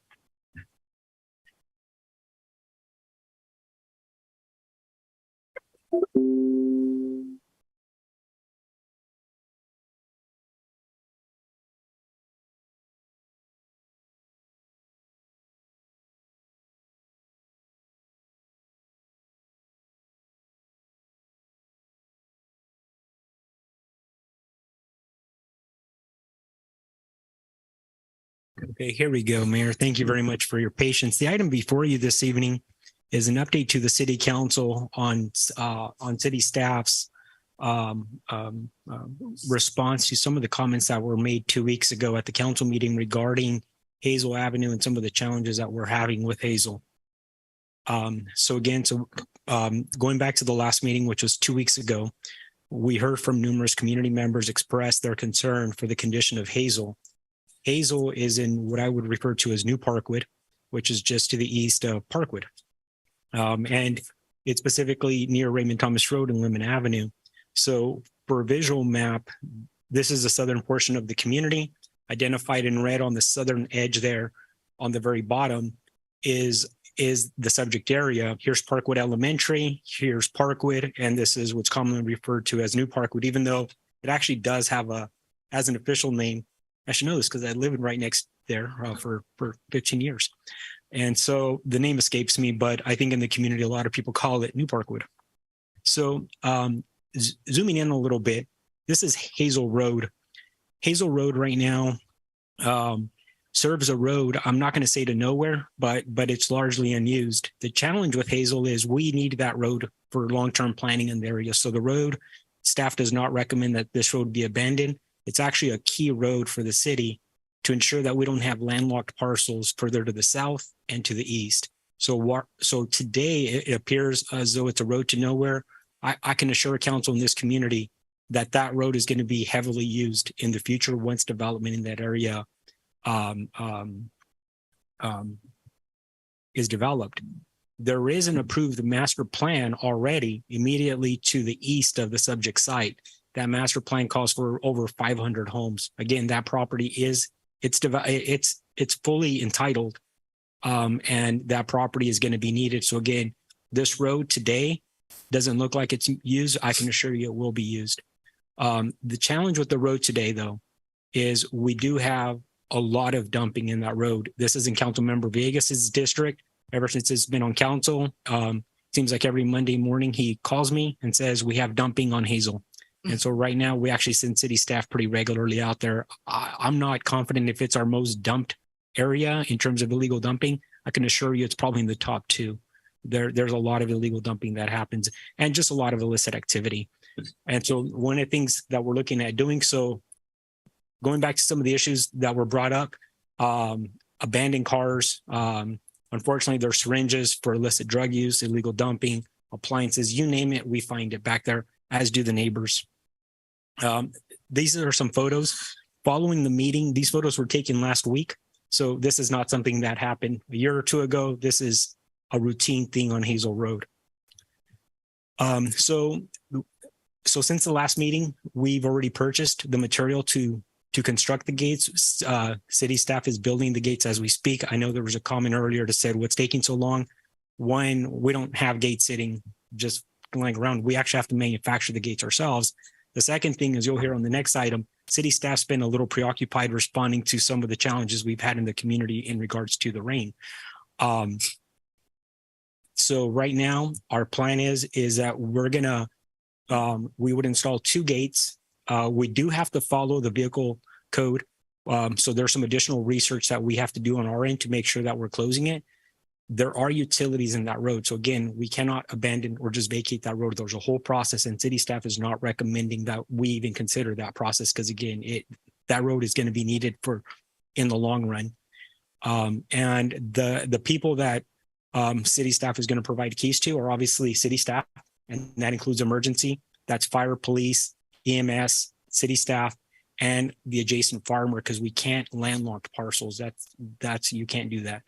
M: Okay, here we go, Mayor. Thank you very much for your patience. The item before you this evening is an update to the City Council on city staff's response to some of the comments that were made 2 weeks ago at the council meeting regarding Hazel Avenue and some of the challenges that we're having with Hazel. Going back to the last meeting, which was 2 weeks ago, we heard from numerous community members express their concern for the condition of Hazel. Hazel is in what I would refer to as New Parkwood, which is just to the east of Parkwood. And it's specifically near Raymond Thomas Road and Lemon Avenue. So for a visual map, this is the southern portion of the community. Identified in red on the southern edge there on the very bottom is the subject area. Here's Parkwood Elementary, here's Parkwood, and this is what's commonly referred to as New Parkwood, even though it actually does have as an official name. I should know this because I lived right next there for 15 years. And so the name escapes me, but I think in the community, a lot of people call it New Parkwood. So zooming in a little bit, this is Hazel Road. Hazel Road right now serves a road, I'm not going to say to nowhere, but it's largely unused. The challenge with Hazel is we need that road for long-term planning in the area. So the road, staff does not recommend that this road be abandoned. It's actually a key road for the city to ensure that we don't have landlocked parcels further to the south and to the east. So today it appears as though it's a road to nowhere. I can assure council in this community that road is going to be heavily used in the future once development in that area is developed. There is an approved master plan already immediately to the east of the subject site. That master plan calls for over 500 homes. Again, that property is it's fully entitled, and that property is going to be needed. So again, this road today doesn't look like it's used. I can assure you it will be used. The challenge with the road today, though, is we do have a lot of dumping in that road. This is in Councilmember Vegas's district. Ever since it's been on council, seems like every Monday morning he calls me and says we have dumping on Hazel. And so right now we actually send city staff pretty regularly out there. I'm not confident if it's our most dumped area in terms of illegal dumping. I can assure you it's probably in the top two. There's a lot of illegal dumping that happens and just a lot of illicit activity. And so one of the things that we're looking at doing, so going back to some of the issues that were brought up, abandoned cars, unfortunately, there's syringes for illicit drug use, illegal dumping, appliances, you name it, we find it back there, as do the neighbors. These are some photos. Following the meeting, these photos were taken last week. So this is not something that happened a year or two ago. This is a routine thing on Hazel Road. So since the last meeting, we've already purchased the material to construct the gates. City staff is building the gates as we speak. I know there was a comment earlier that said, what's taking so long? One, we don't have gates sitting just lying around. We actually have to manufacture the gates ourselves. The second thing is, you'll hear on the next item, city staff's been a little preoccupied responding to some of the challenges we've had in the community in regards to the rain. So right now, our plan is that we're gonna, we would install 2 gates. We do have to follow the vehicle code. So there's some additional research that we have to do on our end to make sure that we're closing it. There are utilities in that road. So again, we cannot abandon or just vacate that road. There's a whole process, and city staff is not recommending that we even consider that process, because again, that road is going to be needed for in the long run. And the people that city staff is going to provide keys to are obviously city staff, and that includes emergency. That's fire, police, EMS, city staff, and the adjacent farmer, because we can't landlocked parcels. That's you can't do that.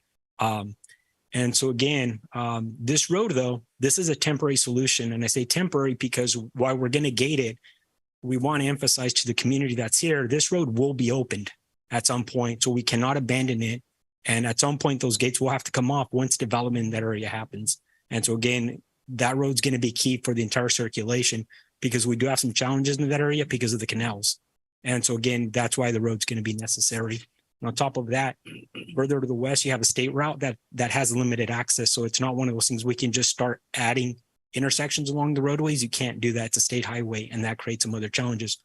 M: And so again, this road, though, this is a temporary solution. And I say temporary because while we're going to gate it, we want to emphasize to the community that's here, this road will be opened at some point. So we cannot abandon it. And at some point, those gates will have to come off once development in that area happens. And so again, that road's going to be key for the entire circulation, because we do have some challenges in that area because of the canals. And so again, that's why the road's going to be necessary. And on top of that, further to the west, you have a state route that has limited access. So it's not one of those things we can just start adding intersections along the roadways. You can't do that. It's a state highway, and that creates some other challenges.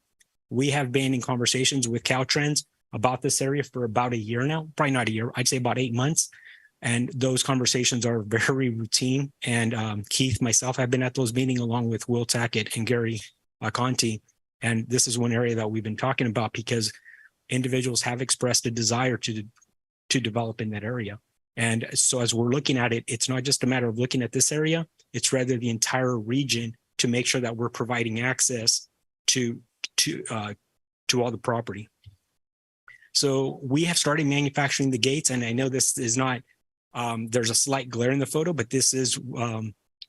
M: We have been in conversations with Caltrans about this area for about a year now, probably not a year, I'd say about 8 months. And those conversations are very routine. And Keith, myself, have been at those meetings along with Will Tackett and Gary Conti. And this is one area that we've been talking about because individuals have expressed a desire to develop in that area. And so as we're looking at it, it's not just a matter of looking at this area, it's rather the entire region to make sure that we're providing access to all the property. So we have started manufacturing the gates, and I know this is not, there's a slight glare in the photo, but this is,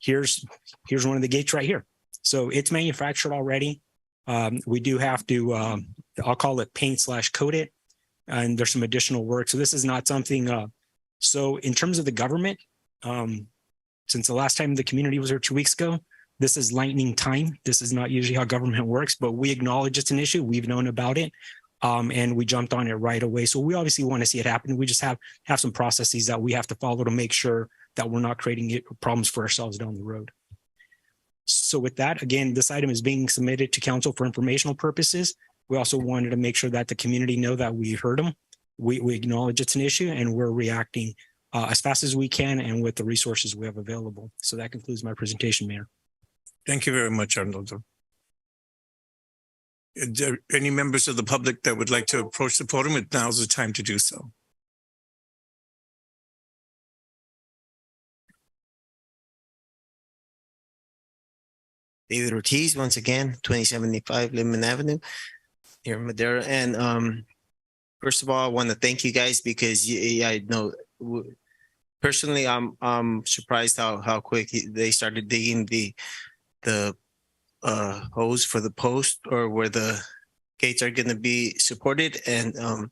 M: here's one of the gates right here. So it's manufactured already. We do have to, I'll call it paint/coat it, and there's some additional work. So this is not something, so in terms of the government, since the last time the community was here 2 weeks ago, this is lightning time. This is not usually how government works, but we acknowledge it's an issue. We've known about it, and we jumped on it right away. So we obviously want to see it happen. We just have some processes that we have to follow to make sure that we're not creating problems for ourselves down the road. So with that, again, this item is being submitted to council for informational purposes. We also wanted to make sure that the community know that we heard them. We acknowledge it's an issue, and we're reacting as fast as we can and with the resources we have available. So that concludes my presentation, Mayor.
A: Thank you very much, Arnoldo. Are there any members of the public that would like to approach the podium? Now's the time to do so.
G: David Ortiz, once again, 2075 Lemon Avenue here in Madera. And first of all, I want to thank you guys because I know personally, I'm surprised how quick they started digging the hose for the post or where the gates are going to be supported. And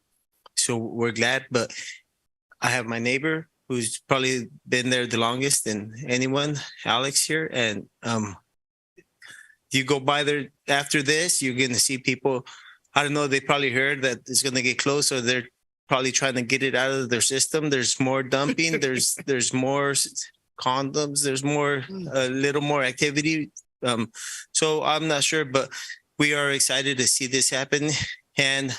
G: so we're glad. But I have my neighbor who's probably been there the longest than anyone, Alex here. And you go by there after this, you're going to see people. I don't know. They probably heard that it's going to get close, or they're probably trying to get it out of their system. There's more dumping. There's more condoms. There's more a little more activity. So I'm not sure, but we are excited to see this happen. And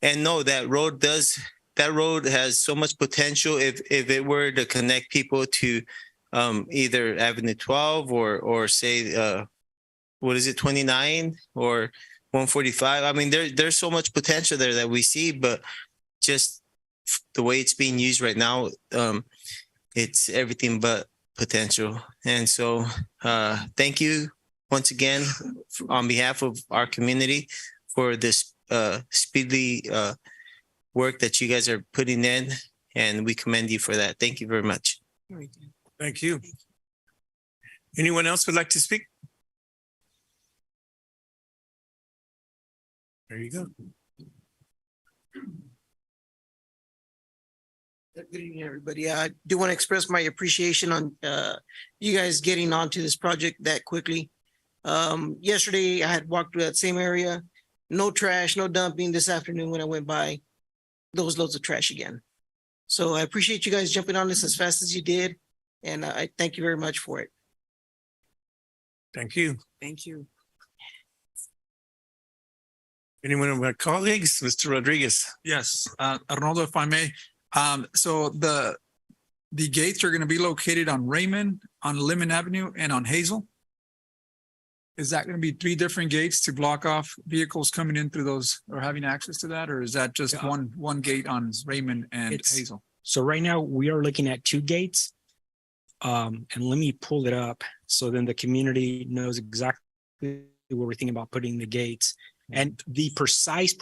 G: no, that road has so much potential if it were to connect people to either Avenue 12 or say what is it, 29 or 145. I mean, there's so much potential there that we see, but just the way it's being used right now, it's everything but potential. And so thank you once again on behalf of our community for this speedily work that you guys are putting in, and we commend you for that. Thank you very much.
A: Thank you. Anyone else would like to speak? There you go.
Q: Good evening, everybody. I do want to express my appreciation on you guys getting onto this project that quickly. Yesterday, I had walked through that same area. No trash, no dumping. This afternoon when I went by, there was loads of trash again. So I appreciate you guys jumping on this as fast as you did. And I thank you very much for it.
A: Thank you.
Q: Thank you.
A: Anyone of my colleagues? Mr. Rodriguez.
L: Yes, Arnoldo, if I may. So the gates are going to be located on Raymond, on Lemon Avenue, and on Hazel. Is that going to be 3 different gates to block off vehicles coming in through those or having access to that? Or is that just one gate on Raymond and Hazel?
M: So right now we are looking at 2 gates. And let me pull it up so then the community knows exactly where we're thinking about putting the gates. And the precise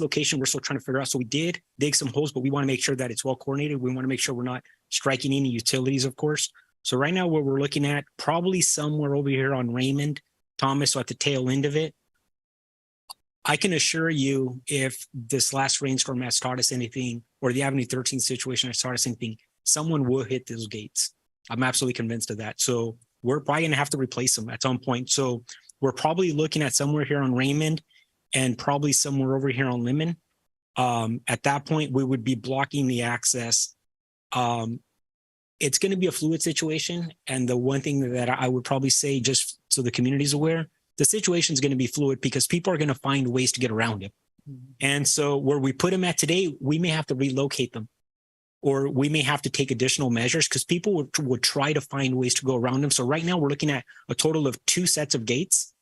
M: location, we're still trying to figure out. So we did dig some holes, but we want to make sure that it's well coordinated. We want to make sure we're not striking any utilities, of course. So right now what we're looking at, probably somewhere over here on Raymond, Thomas, so at the tail end of it. I can assure you if this last rainstorm has taught us anything, or the Avenue 13 situation has taught us anything, someone will hit those gates. I'm absolutely convinced of that. So we're probably going to have to replace them at some point. So we're probably looking at somewhere here on Raymond and probably somewhere over here on Lemon. At that point, we would be blocking the access. It's going to be a fluid situation. And the one thing that I would probably say, just so the community is aware, the situation is going to be fluid because people are going to find ways to get around it. And so where we put them at today, we may have to relocate them, or we may have to take additional measures because people would try to find ways to go around them. So right now we're looking at a total of 2 sets of gates.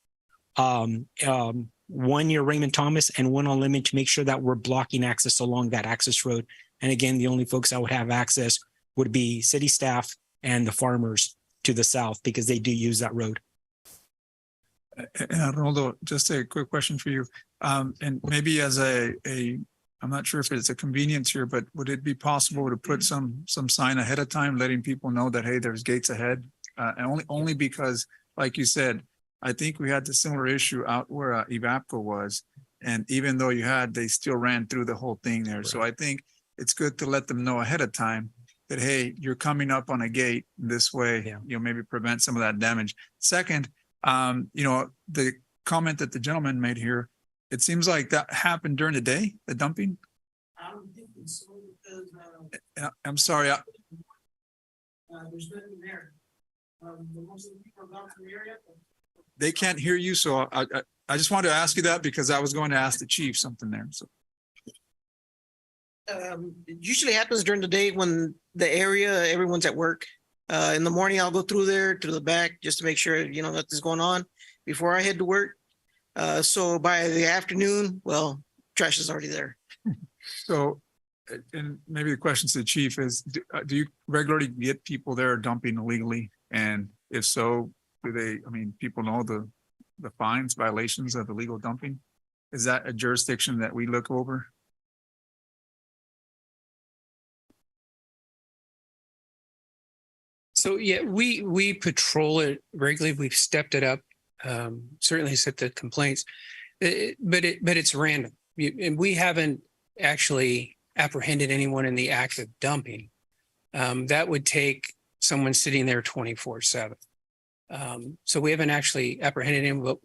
M: One near Raymond Thomas and one on Lemon to make sure that we're blocking access along that access road. And again, the only folks that would have access would be city staff and the farmers to the south because they do use that road.
L: And Arnoldo, just a quick question for you. And maybe as I'm not sure if it's a convenience here, but would it be possible to put some sign ahead of time, letting people know that, hey, there's gates ahead? And only because, like you said, I think we had the similar issue out where Evapco was. And even though they still ran through the whole thing there. Right. So I think it's good to let them know ahead of time that, hey, you're coming up on a gate this way, maybe prevent some of that damage. Second, the comment that the gentleman made here, it seems like that happened during the day, the dumping.
Q: I don't think so because
L: I'm sorry.
Q: There's nothing there. Most of the people are gone from the area.
L: They can't hear you, so I just wanted to ask you that because I was going to ask the chief something there. So
Q: it usually happens during the day when everyone's at work. In the morning, I'll go through there to the back just to make sure nothing's going on before I head to work. So by the afternoon, well, trash is already there.
L: So, and maybe the question to the chief is: do you regularly get people there dumping illegally? And if so, do they, I mean, people know the fines, violations of illegal dumping? Is that a jurisdiction that we look over?
R: So yeah, we patrol it regularly. We've stepped it up. Certainly set the complaints, but it's random. And we haven't actually apprehended anyone in the act of dumping. That would take someone sitting there 24/7. So we haven't actually apprehended him, but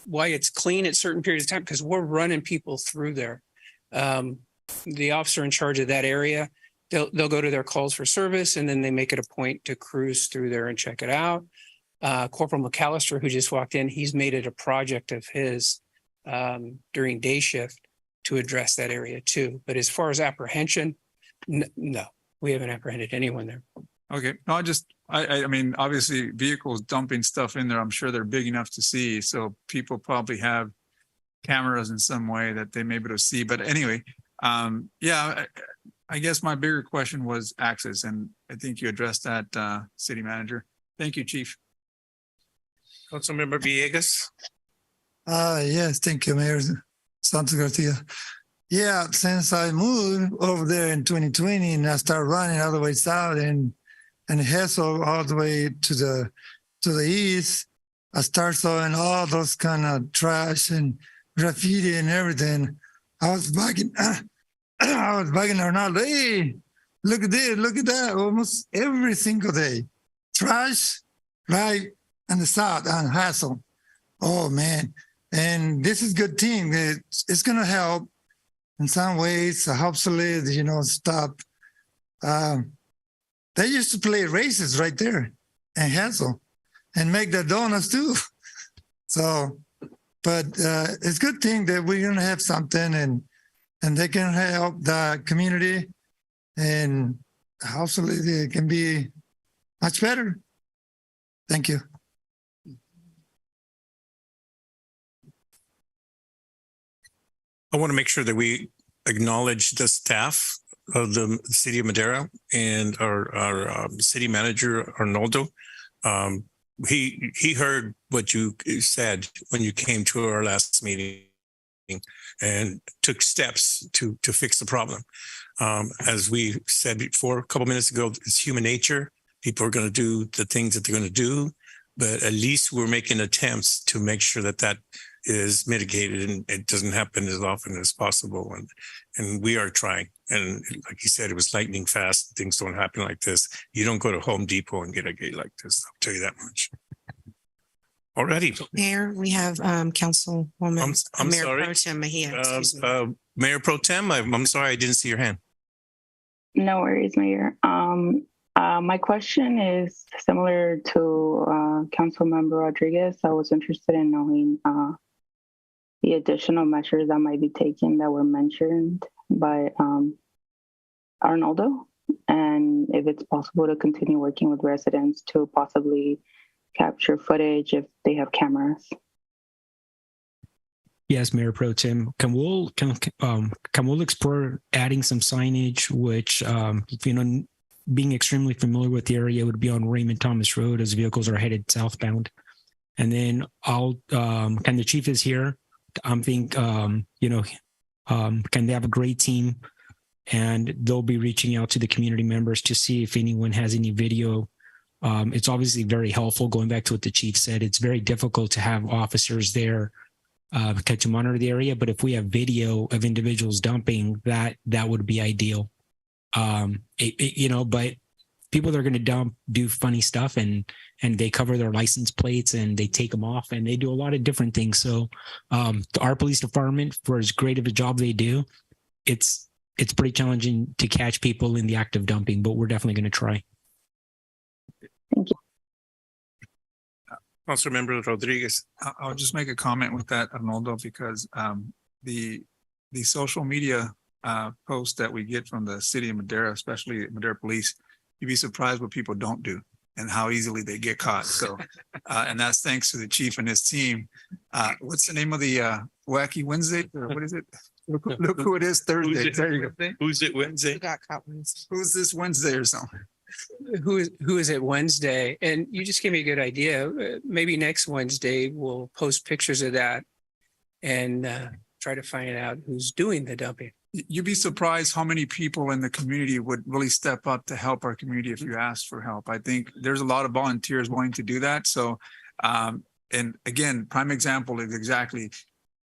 R: why it's clean at certain periods of time, because we're running people through there. The officer in charge of that area, they'll go to their calls for service, and then they make it a point to cruise through there and check it out. Corporal McAllister, who just walked in, he's made it a project of his during day shift to address that area too. But as far as apprehension, no, we haven't apprehended anyone there.
L: Okay, no, I mean, obviously vehicles dumping stuff in there, I'm sure they're big enough to see. So people probably have cameras in some way that they may be able to see. But anyway, yeah, I guess my bigger question was access, and I think you addressed that, city manager. Thank you, chief.
A: Councilmember Villegas.
S: Yes, thank you, Mayor Santos Garcia. Yeah, since I moved over there in 2020 and I started running all the way south and Hessel all the way to the east, I started seeing all those kind of trash and graffiti and everything. I was bugging Arnaldo, hey, look at this, look at that, almost every single day. Trash, right, in the south on Hassel. Oh, man. And this is a good thing. It's going to help in some ways, hopefully, stop. They used to play races right there in Hassel and make the donuts too. So, but it's a good thing that we're going to have something and they can help the community and hopefully they can be much better. Thank you.
A: I want to make sure that we acknowledge the staff of the city of Madera and our city manager, Arnoldo. He heard what you said when you came to our last meeting and took steps to fix the problem. As we said before, a couple minutes ago, it's human nature. People are going to do the things that they're going to do, but at least we're making attempts to make sure that is mitigated and it doesn't happen as often as possible. And we are trying. And like you said, it was lightning fast. Things don't happen like this. You don't go to Home Depot and get a gate like this. I'll tell you that much. Alrighty.
P: Mayor, we have Councilwoman
A: I'm
P: Mayor
A: sorry.
P: Pro Tem Mejia. Excuse me.
A: Mayor Pro Tem, I'm sorry, I didn't see your hand.
C: No worries, Mayor. My question is similar to Councilmember Rodriguez. I was interested in knowing the additional measures that might be taken that were mentioned by Arnoldo, and if it's possible to continue working with residents to possibly capture footage if they have cameras.
M: Yes, Mayor Pro Tem. Can we explore adding some signage, which being extremely familiar with the area, would be on Raymond Thomas Road as vehicles are headed southbound. And then can the chief is here. I'm can they have a great team, and they'll be reaching out to the community members to see if anyone has any video. It's obviously very helpful. Going back to what the chief said, it's very difficult to have officers there to monitor the area. But if we have video of individuals dumping, that would be ideal. But people that are going to dump do funny stuff and they cover their license plates and they take them off and they do a lot of different things. So our police department, for as great of a job they do, it's pretty challenging to catch people in the act of dumping, but we're definitely going to try.
C: Thank you.
A: Councilmember Rodriguez.
L: I'll just make a comment with that, Arnoldo, because the social media posts that we get from the city of Madera, especially Madera Police, you'd be surprised what people don't do and how easily they get caught. So, and that's thanks to the chief and his team. What's the name of the Wacky Wednesday? Or what is it? Look who it is Thursday. There you go.
A: Who's it Wednesday?
P: Who got caught Wednesday?
L: Who's this Wednesday or something?
R: who is it Wednesday? And you just gave me a good idea. Maybe next Wednesday we'll post pictures of that and try to find out who's doing the dumping.
L: You'd be surprised how many people in the community would really step up to help our community if you asked for help. I think there's a lot of volunteers willing to do that. So, and again, prime example is exactly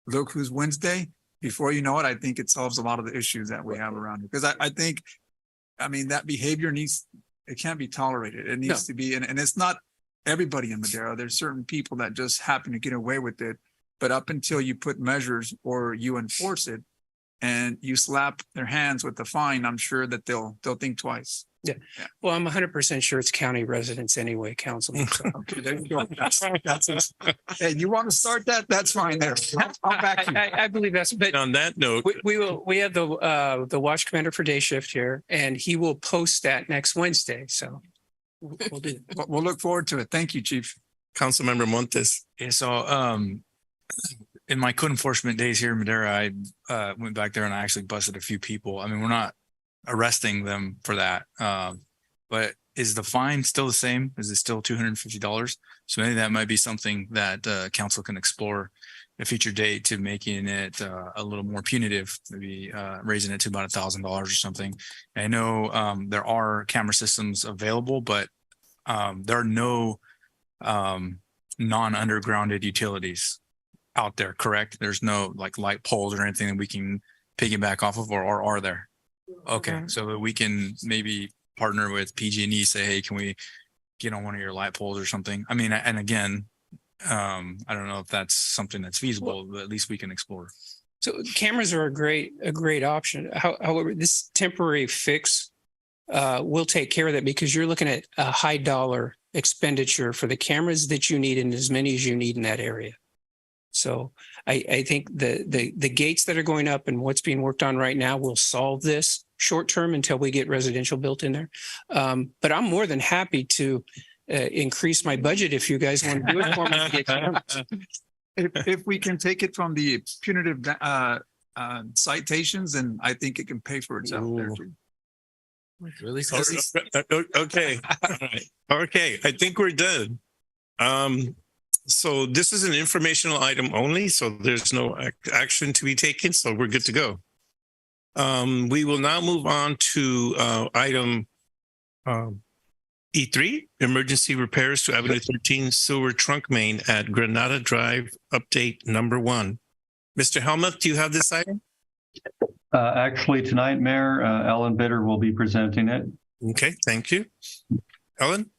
L: look who's Wednesday. Before you know it, I think it solves a lot of the issues that we have around here. Because I think, I mean, that behavior it can't be tolerated. It needs to be, and it's not everybody in Madera. There's certain people that just happen to get away with it. But up until you put measures or you enforce it and you slap their hands with the fine, I'm sure that they'll think twice.
R: Yeah. Well, I'm 100% sure it's county residents anyway, Councilman. So.
L: Okay, there you go. Hey, you want to start that? That's fine there. I'll back you.
R: I believe that's, but
A: on that note,
R: we have the watch commander for day shift here, and he will post that next Wednesday. So we'll do it.
L: We'll look forward to it. Thank you, Chief.
A: Councilmember Montes.
T: Yeah, so in my code enforcement days here in Madera, I went back there and I actually busted a few people. I mean, we're not arresting them for that. But is the fine still the same? Is it still $250? So maybe that might be something that council can explore a future date to making it a little more punitive, maybe raising it to about $1,000 or something. I know there are camera systems available, but there are no non-undergrounded utilities out there, correct? There's no like light poles or anything that we can piggyback off of, or are there? Okay, so we can maybe partner with PG&E, say, hey, can we get on one of your light poles or something? I mean, and again, I don't know if that's something that's feasible, but at least we can explore.
R: So cameras are a great option. However, this temporary fix will take care of that, because you're looking at a high dollar expenditure for the cameras that you need and as many as you need in that area. So I think the gates that are going up and what's being worked on right now will solve this short term until we get residential built in there. But I'm more than happy to increase my budget if you guys want to do it for me. To get cameras.
L: If we can take it from the punitive citations, then I think it can pay for itself there too.
A: Really? Okay. All right. Okay. I think we're done. So this is an informational item only, so there's no action to be taken. So we're good to go. We will now move on to item E3, emergency repairs to Avenue 13 sewer trunk main at Granada Drive, update number 1. Mr. Helmuth, do you have this item?
J: Actually, tonight, Mayor, Ellen Bitter will be presenting it.
A: Okay, thank you. Ellen?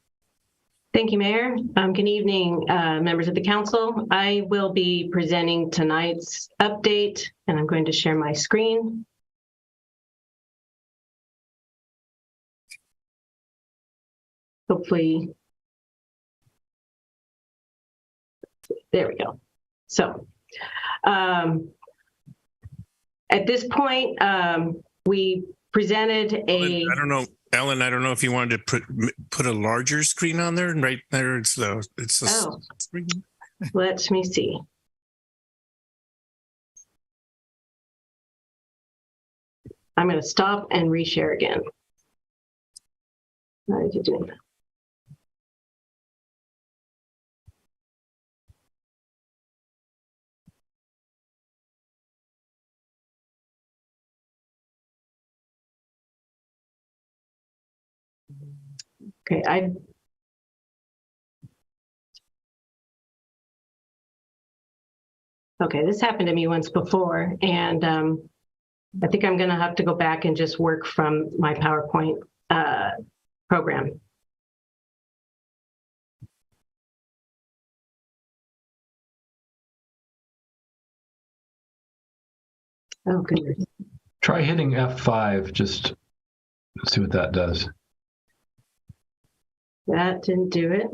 U: Thank you, Mayor. Good evening, members of the council. I will be presenting tonight's update, and I'm going to share my screen. Hopefully, there we go. So, at this point, we presented a...
A: I don't know, Ellen, I don't know if you wanted to put a larger screen on there, and right there it's the screen.
U: Let me see. I'm going to stop and reshare again. How did you do that? Okay, okay, this happened to me once before, and I think I'm going to have to go back and just work from my PowerPoint program. Oh, goodness.
V: Try hitting F5, just see what that does.
U: That didn't do it.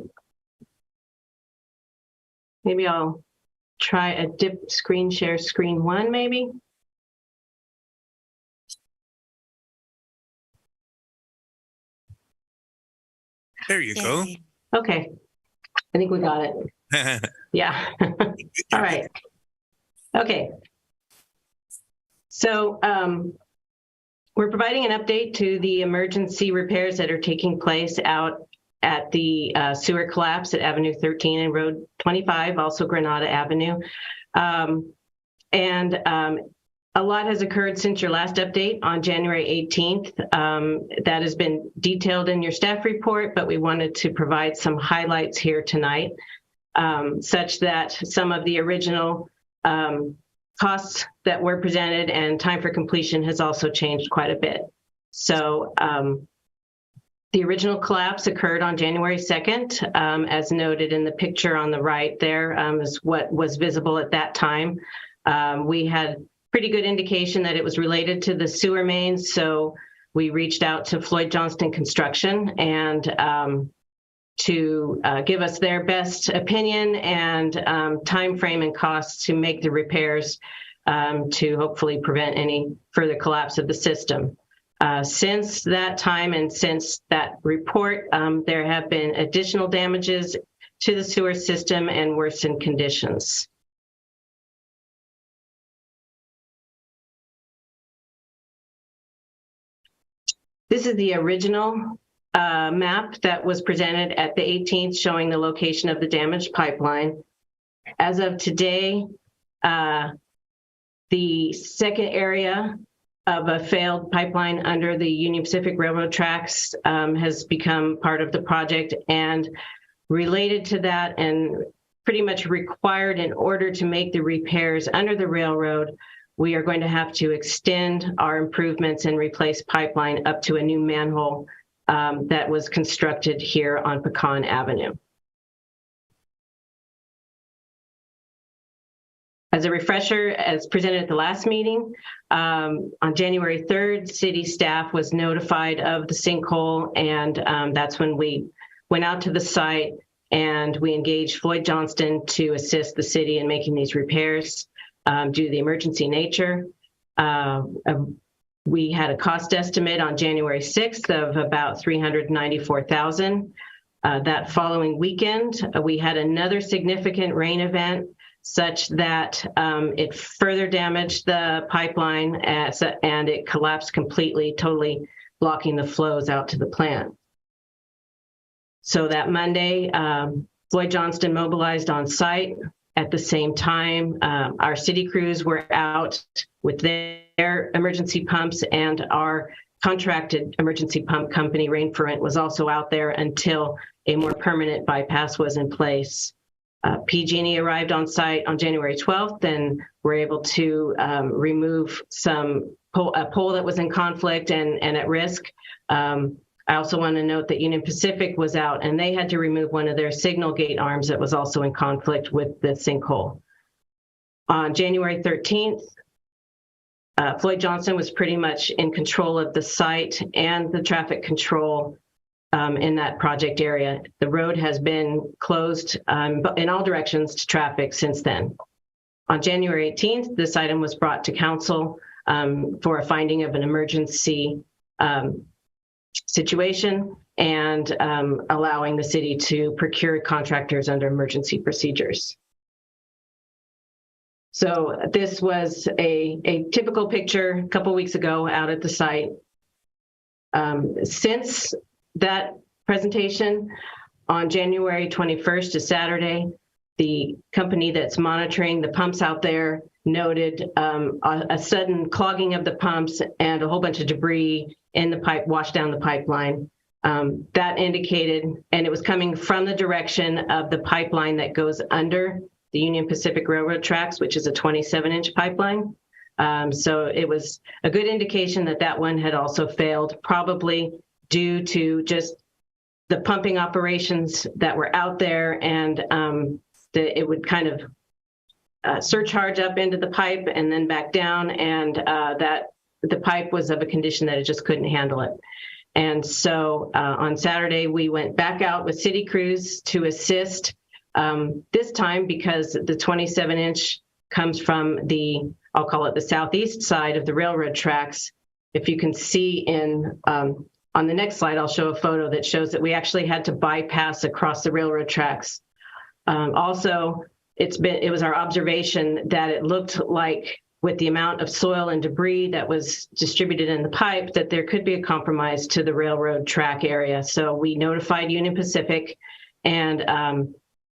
U: Maybe I'll try a dip screen share screen 1, maybe.
A: There you go.
U: Okay. I think we got it. Yeah. All right. Okay. So We're providing an update to the emergency repairs that are taking place out at the sewer collapse at Avenue 13 and Road 25, also Granada Avenue. A lot has occurred since your last update on January 18th. That has been detailed in your staff report, but we wanted to provide some highlights here tonight, such that some of the original costs that were presented and time for completion has also changed quite a bit. So the original collapse occurred on January 2nd, as noted in the picture on the right there, is what was visible at that time. We had pretty good indication that it was related to the sewer mains, so we reached out to Floyd Johnston Construction and to give us their best opinion and time frame and costs to make the repairs to hopefully prevent any further collapse of the system. Since that time and since that report, there have been additional damages to the sewer system and worsened conditions. This is the original map that was presented at the 18th, showing the location of the damaged pipeline. As of today, the second area of a failed pipeline under the Union Pacific Railroad tracks has become part of the project, and related to that and pretty much required in order to make the repairs under the railroad, we are going to have to extend our improvements and replace pipeline up to a new manhole that was constructed here on Pecan Avenue. As a refresher, as presented at the last meeting, on January 3rd, city staff was notified of the sinkhole, and that's when we went out to the site and we engaged Floyd Johnston to assist the city in making these repairs due to the emergency nature. We had a cost estimate on January 6th of about $394,000. That following weekend, we had another significant rain event such that it further damaged the pipeline and it collapsed completely, totally blocking the flows out to the plant. So that Monday, Floyd Johnston mobilized on site. At the same time, our city crews were out with their emergency pumps, and our contracted emergency pump company, Rainforrent, was also out there until a more permanent bypass was in place. PG&E arrived on site on January 12th and were able to remove a pole that was in conflict and at risk. I also want to note that Union Pacific was out and they had to remove one of their signal gate arms that was also in conflict with the sinkhole. On January 13th, Floyd Johnston was pretty much in control of the site and the traffic control in that project area. The road has been closed in all directions to traffic since then. On January 18th, this item was brought to council for a finding of an emergency situation and allowing the city to procure contractors under emergency procedures. So this was a typical picture a couple weeks ago out at the site. Since that presentation on January 21st, a Saturday, the company that's monitoring the pumps out there noted a sudden clogging of the pumps and a whole bunch of debris in the pipe washed down the pipeline. That indicated, and it was coming from the direction of the pipeline that goes under the Union Pacific Railroad tracks, which is a 27-inch pipeline. So it was a good indication that that one had also failed, probably due to just the pumping operations that were out there, and it would kind of surcharge up into the pipe and then back down, and that the pipe was of a condition that it just couldn't handle it. And so on Saturday, we went back out with city crews to assist, this time because the 27-inch comes from the, I'll call it the southeast side of the railroad tracks. If you can see on the next slide, I'll show a photo that shows that we actually had to bypass across the railroad tracks. Also, it was our observation that it looked like with the amount of soil and debris that was distributed in the pipe, that there could be a compromise to the railroad track area. So we notified Union Pacific and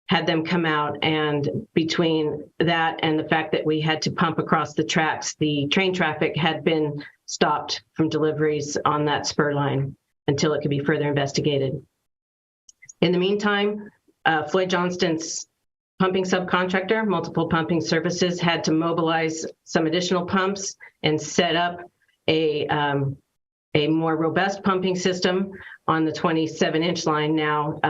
U: had them come out, and between that and the fact that we had to pump across the tracks, the train traffic had been stopped from deliveries on that spur line until it could be further investigated. In the meantime, Floyd Johnston's pumping subcontractor, Multiple Pumping Services, had to mobilize some additional pumps and set up a more robust pumping system on the 27-inch line now.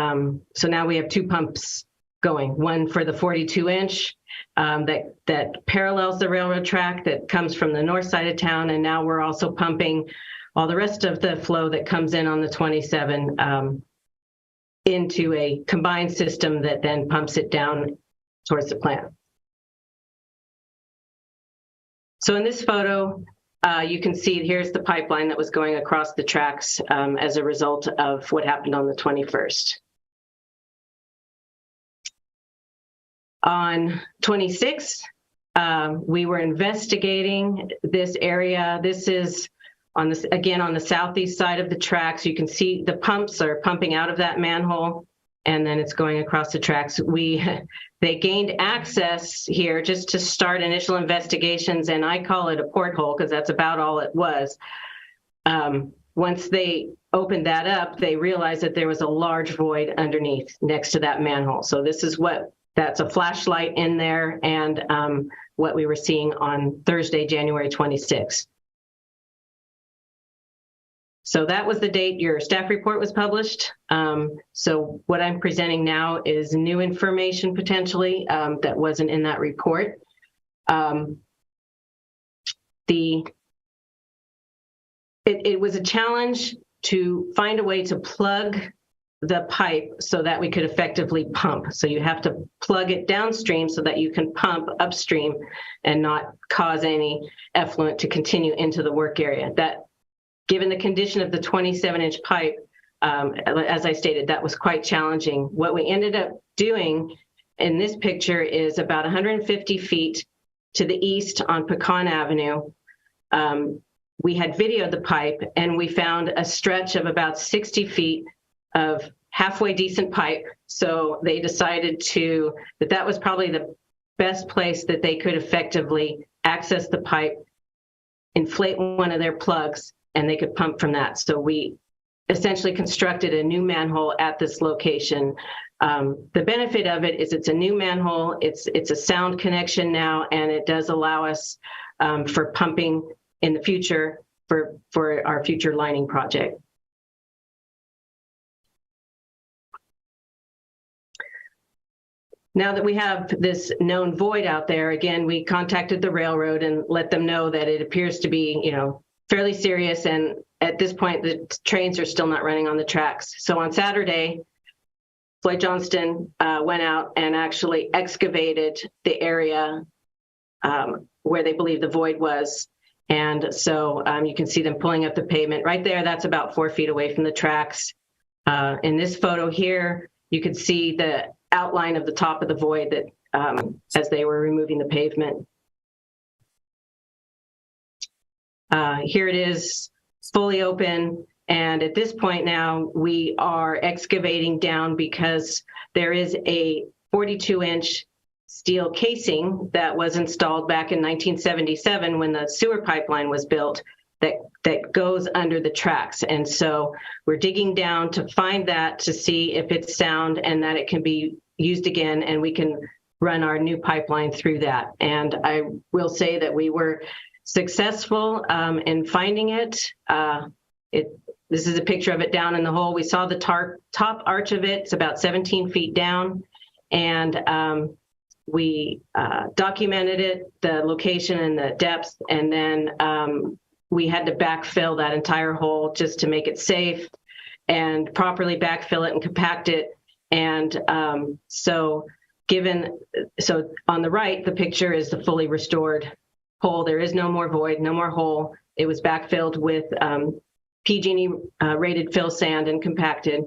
U: So now we have two pumps going, one for the 42-inch that parallels the railroad track that comes from the north side of town, and now we're also pumping all the rest of the flow that comes in on the 27 into a combined system that then pumps it down towards the plant. So in this photo, you can see here's the pipeline that was going across the tracks as a result of what happened on the 21st. On 26, we were investigating this area. This is on this, again, on the southeast side of the tracks. You can see the pumps are pumping out of that manhole, and then it's going across the tracks. They gained access here just to start initial investigations, and I call it a porthole because that's about all it was. Once they opened that up, they realized that there was a large void underneath next to that manhole. So this is that's a flashlight in there, and what we were seeing on Thursday, January 26th. So that was the date your staff report was published. So what I'm presenting now is new information potentially that wasn't in that report. It was a challenge to find a way to plug the pipe so that we could effectively pump. So you have to plug it downstream so that you can pump upstream and not cause any effluent to continue into the work area. That, given the condition of the 27-inch pipe, as I stated, that was quite challenging. What we ended up doing in this picture is about 150 feet to the east on Pecan Avenue. We had videoed the pipe, and we found a stretch of about 60 feet of halfway decent pipe. So they decided that was probably the best place that they could effectively access the pipe, inflate one of their plugs, and they could pump from that. So we essentially constructed a new manhole at this location. The benefit of it is it's a new manhole, it's a sound connection now, and it does allow us for pumping in the future for our future lining project. Now that we have this known void out there, again, we contacted the railroad and let them know that it appears to be, fairly serious. And at this point, the trains are still not running on the tracks. So on Saturday, Floyd Johnston went out and actually excavated the area where they believe the void was. And so you can see them pulling up the pavement right there. That's about 4 feet away from the tracks. In this photo here, you can see the outline of the top of the void that as they were removing the pavement. Here it is, fully open. And at this point now, we are excavating down because there is a 42-inch steel casing that was installed back in 1977 when the sewer pipeline was built that goes under the tracks. And so we're digging down to find that, to see if it's sound and that it can be used again, and we can run our new pipeline through that. And I will say that we were successful in finding it. This is a picture of it down in the hole. We saw the top arch of it. It's about 17 feet down. And we documented it, the location and the depth. And then we had to backfill that entire hole just to make it safe and properly backfill it and compact it. And so on the right, the picture is the fully restored hole. There is no more void, no more hole. It was backfilled with PG&E rated fill sand and compacted.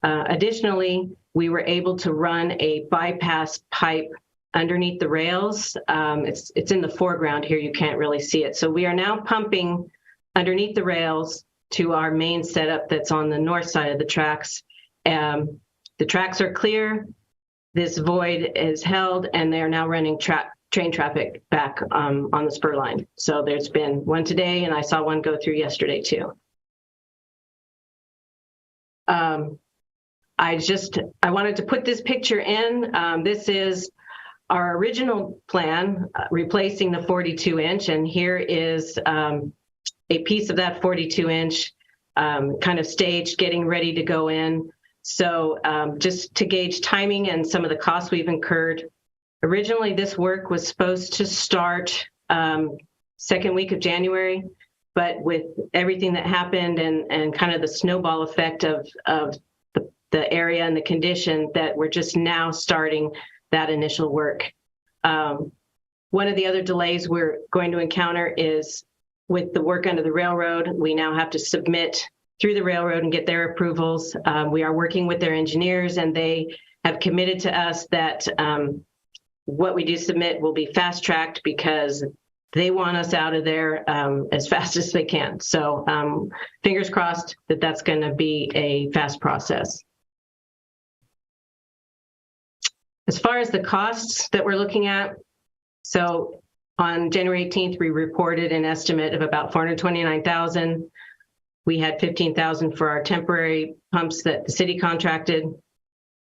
U: Additionally, we were able to run a bypass pipe underneath the rails. It's in the foreground here. You can't really see it. So we are now pumping underneath the rails to our main setup that's on the north side of the tracks. The tracks are clear. This void is held, and they are now running train traffic back on the spur line. So there's been one today, and I saw one go through yesterday too. I wanted to put this picture in. This is our original plan, replacing the 42-inch, and here is a piece of that 42-inch kind of staged, getting ready to go in. So just to gauge timing and some of the costs we've incurred, originally this work was supposed to start second week of January, but with everything that happened and kind of the snowball effect of the area and the condition, that we're just now starting that initial work. One of the other delays we're going to encounter is with the work under the railroad. We now have to submit through the railroad and get their approvals. We are working with their engineers, and they have committed to us that what we do submit will be fast-tracked because they want us out of there as fast as they can. So fingers crossed that that's going to be a fast process. As far as the costs that we're looking at, so on January 18th, we reported an estimate of about $429,000. We had $15,000 for our temporary pumps that the city contracted.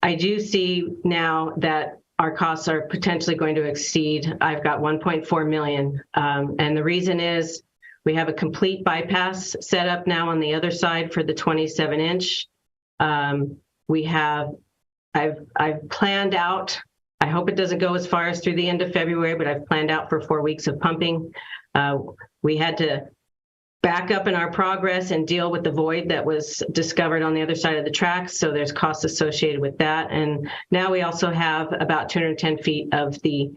U: I do see now that our costs are potentially going to exceed. I've got $1.4 million. And the reason is we have a complete bypass set up now on the other side for the 27-inch. I've planned out, I hope it doesn't go as far as through the end of February, but I've planned out for 4 weeks of pumping. We had to back up in our progress and deal with the void that was discovered on the other side of the tracks. So there's costs associated with that. And now we also have about 210 feet of the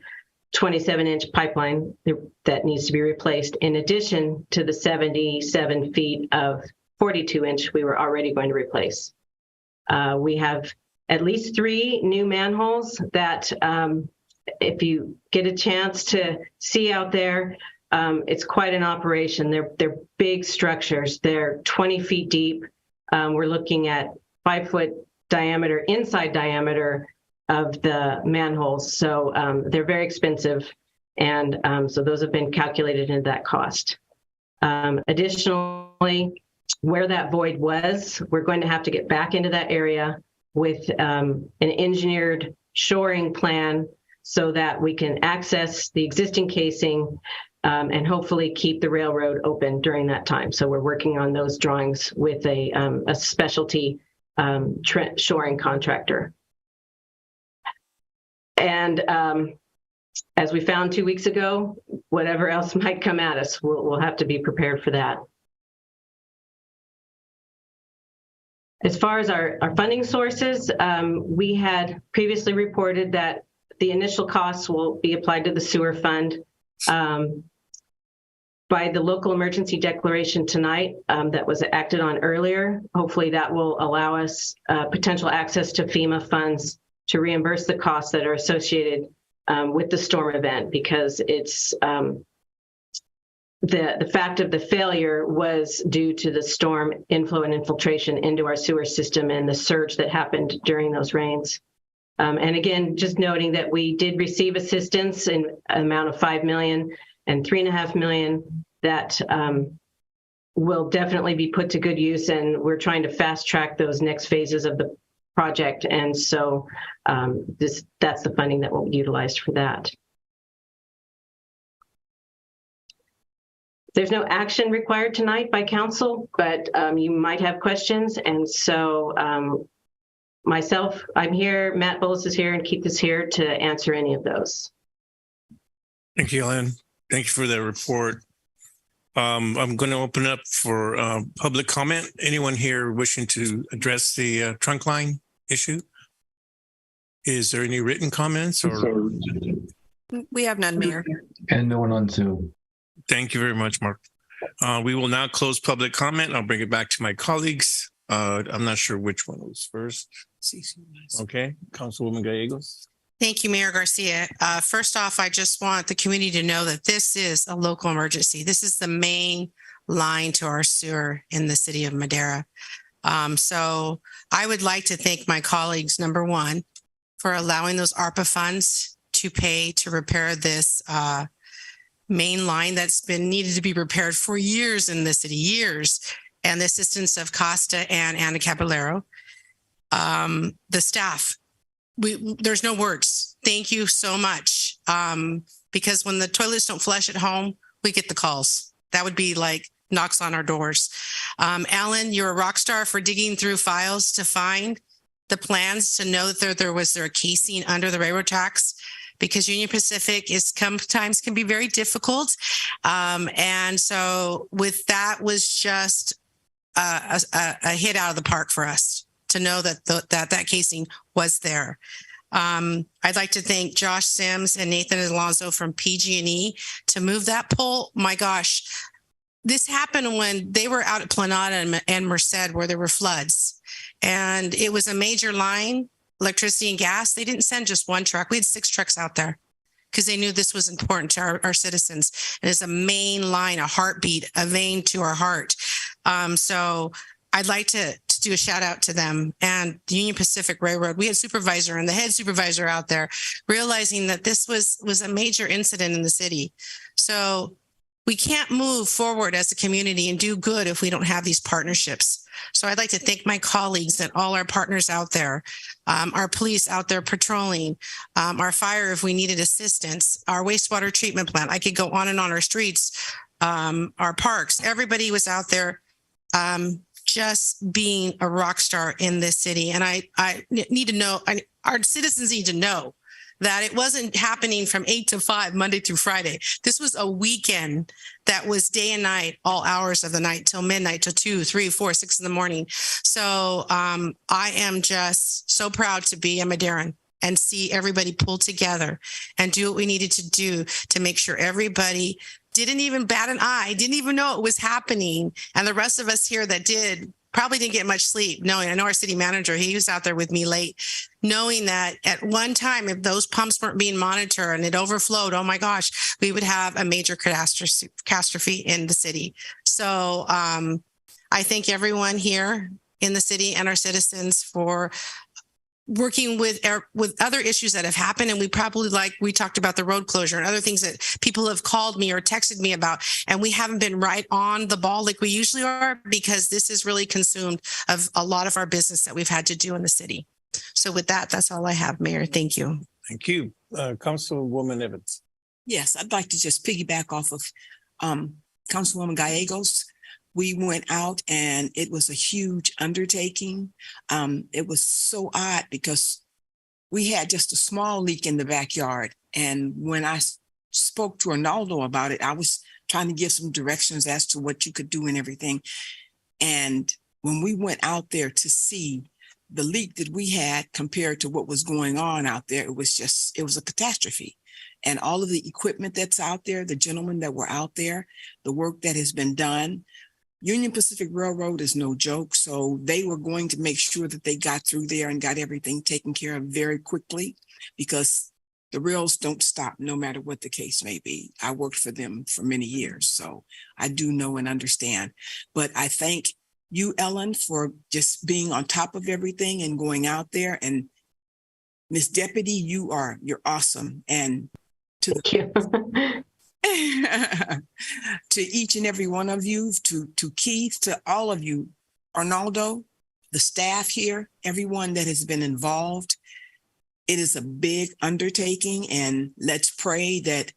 U: 27-inch pipeline that needs to be replaced, in addition to the 77 feet of 42-inch we were already going to replace. We have at least 3 new manholes that if you get a chance to see out there, it's quite an operation. They're big structures. They're 20 feet deep. We're looking at 5-foot diameter, inside diameter of the manholes. So they're very expensive. And so those have been calculated into that cost. Additionally, where that void was, we're going to have to get back into that area with an engineered shoring plan so that we can access the existing casing and hopefully keep the railroad open during that time. So we're working on those drawings with a specialty shoring contractor. And as we found 2 weeks ago, whatever else might come at us, we'll have to be prepared for that. As far as our funding sources, we had previously reported that the initial costs will be applied to the sewer fund. By the local emergency declaration tonight that was acted on earlier, hopefully that will allow us potential access to FEMA funds to reimburse the costs that are associated with the storm event, because it's the fact of the failure was due to the storm inflow and infiltration into our sewer system and the surge that happened during those rains. And again, just noting that we did receive assistance in an amount of $5 million and $3.5 million that will definitely be put to good use. And we're trying to fast track those next phases of the project. And so that's the funding that will be utilized for that. There's no action required tonight by council, but you might have questions. And so myself, I'm here, Matt Bullis is here, and Keith is here to answer any of those.
A: Thank you, Ellen. Thank you for that report. I'm going to open up for public comment. Anyone here wishing to address the trunk line issue? Is there any written comments or?
B: We have none, Mayor.
V: And no one on Zoom.
A: Thank you very much, Mark. We will now close public comment. I'll bring it back to my colleagues. I'm not sure which one was first. Okay, Councilwoman Gallegos.
P: Thank you, Mayor Garcia. First off, I just want the community to know that this is a local emergency. This is the main line to our sewer in the city of Madera. So I would like to thank my colleagues, number one, for allowing those ARPA funds to pay to repair this main line that's been needed to be repaired for years in the city, years, and the assistance of Costa and Ana Caballero. The staff, there's no words. Thank you so much. Because when the toilets don't flush at home, we get the calls. That would be like knocks on our doors. Alan, you're a rock star for digging through files to find the plans, to know that there was a casing under the railroad tracks, because Union Pacific is sometimes can be very difficult. And so with that was just a hit out of the park for us to know that that casing was there. I'd like to thank Josh Sims and Nathan Alonso from PG&E to move that pole. My gosh, this happened when they were out at Planada and Merced, where there were floods, and it was a major line, electricity and gas. They didn't send just one truck. We had 6 trucks out there because they knew this was important to our citizens. And it's a main line, a heartbeat, a vein to our heart. So I'd like to do a shout out to them and the Union Pacific Railroad. We had supervisor and the head supervisor out there realizing that this was a major incident in the city. So we can't move forward as a community and do good if we don't have these partnerships. So I'd like to thank my colleagues and all our partners out there, our police out there patrolling, our fire if we needed assistance, our wastewater treatment plant. I could go on and on, our streets, our parks. Everybody was out there just being a rock star in this city. And I need to know, our citizens need to know that it wasn't happening from 8 to 5, Monday through Friday. This was a weekend that was day and night, all hours of the night, till midnight, till 2, 3, 4, 6 in the morning. So I am just so proud to be a Maderan and see everybody pull together and do what we needed to do to make sure everybody didn't even bat an eye, didn't even know it was happening. And the rest of us here that did probably didn't get much sleep, knowing, I know our city manager, he was out there with me late, knowing that at one time, if those pumps weren't being monitored and it overflowed, oh my gosh, we would have a major catastrophe in the city. So I thank everyone here in the city and our citizens for working with other issues that have happened. And we probably, like we talked about the road closure and other things that people have called me or texted me about. And we haven't been right on the ball like we usually are, because this is really consumed of a lot of our business that we've had to do in the city. So with that, that's all I have, Mayor. Thank you.
A: Thank you. Councilwoman Evans.
F: Yes, I'd like to just piggyback off of Councilwoman Gallegos. We went out and it was a huge undertaking. It was so odd because we had just a small leak in the backyard. And when I spoke to Arnaldo about it, I was trying to give some directions as to what you could do and everything. And when we went out there to see the leak that we had compared to what was going on out there, it was a catastrophe. And all of the equipment that's out there, the gentlemen that were out there, the work that has been done, Union Pacific Railroad is no joke. So they were going to make sure that they got through there and got everything taken care of very quickly, because the rails don't stop no matter what the case may be. I worked for them for many years, so I do know and understand. But I thank you, Ellen, for just being on top of everything and going out there. And Miss Deputy, you're awesome. And to to each and every one of you, to Keith, to all of you, Arnaldo, the staff here, everyone that has been involved. It is a big undertaking, and let's pray that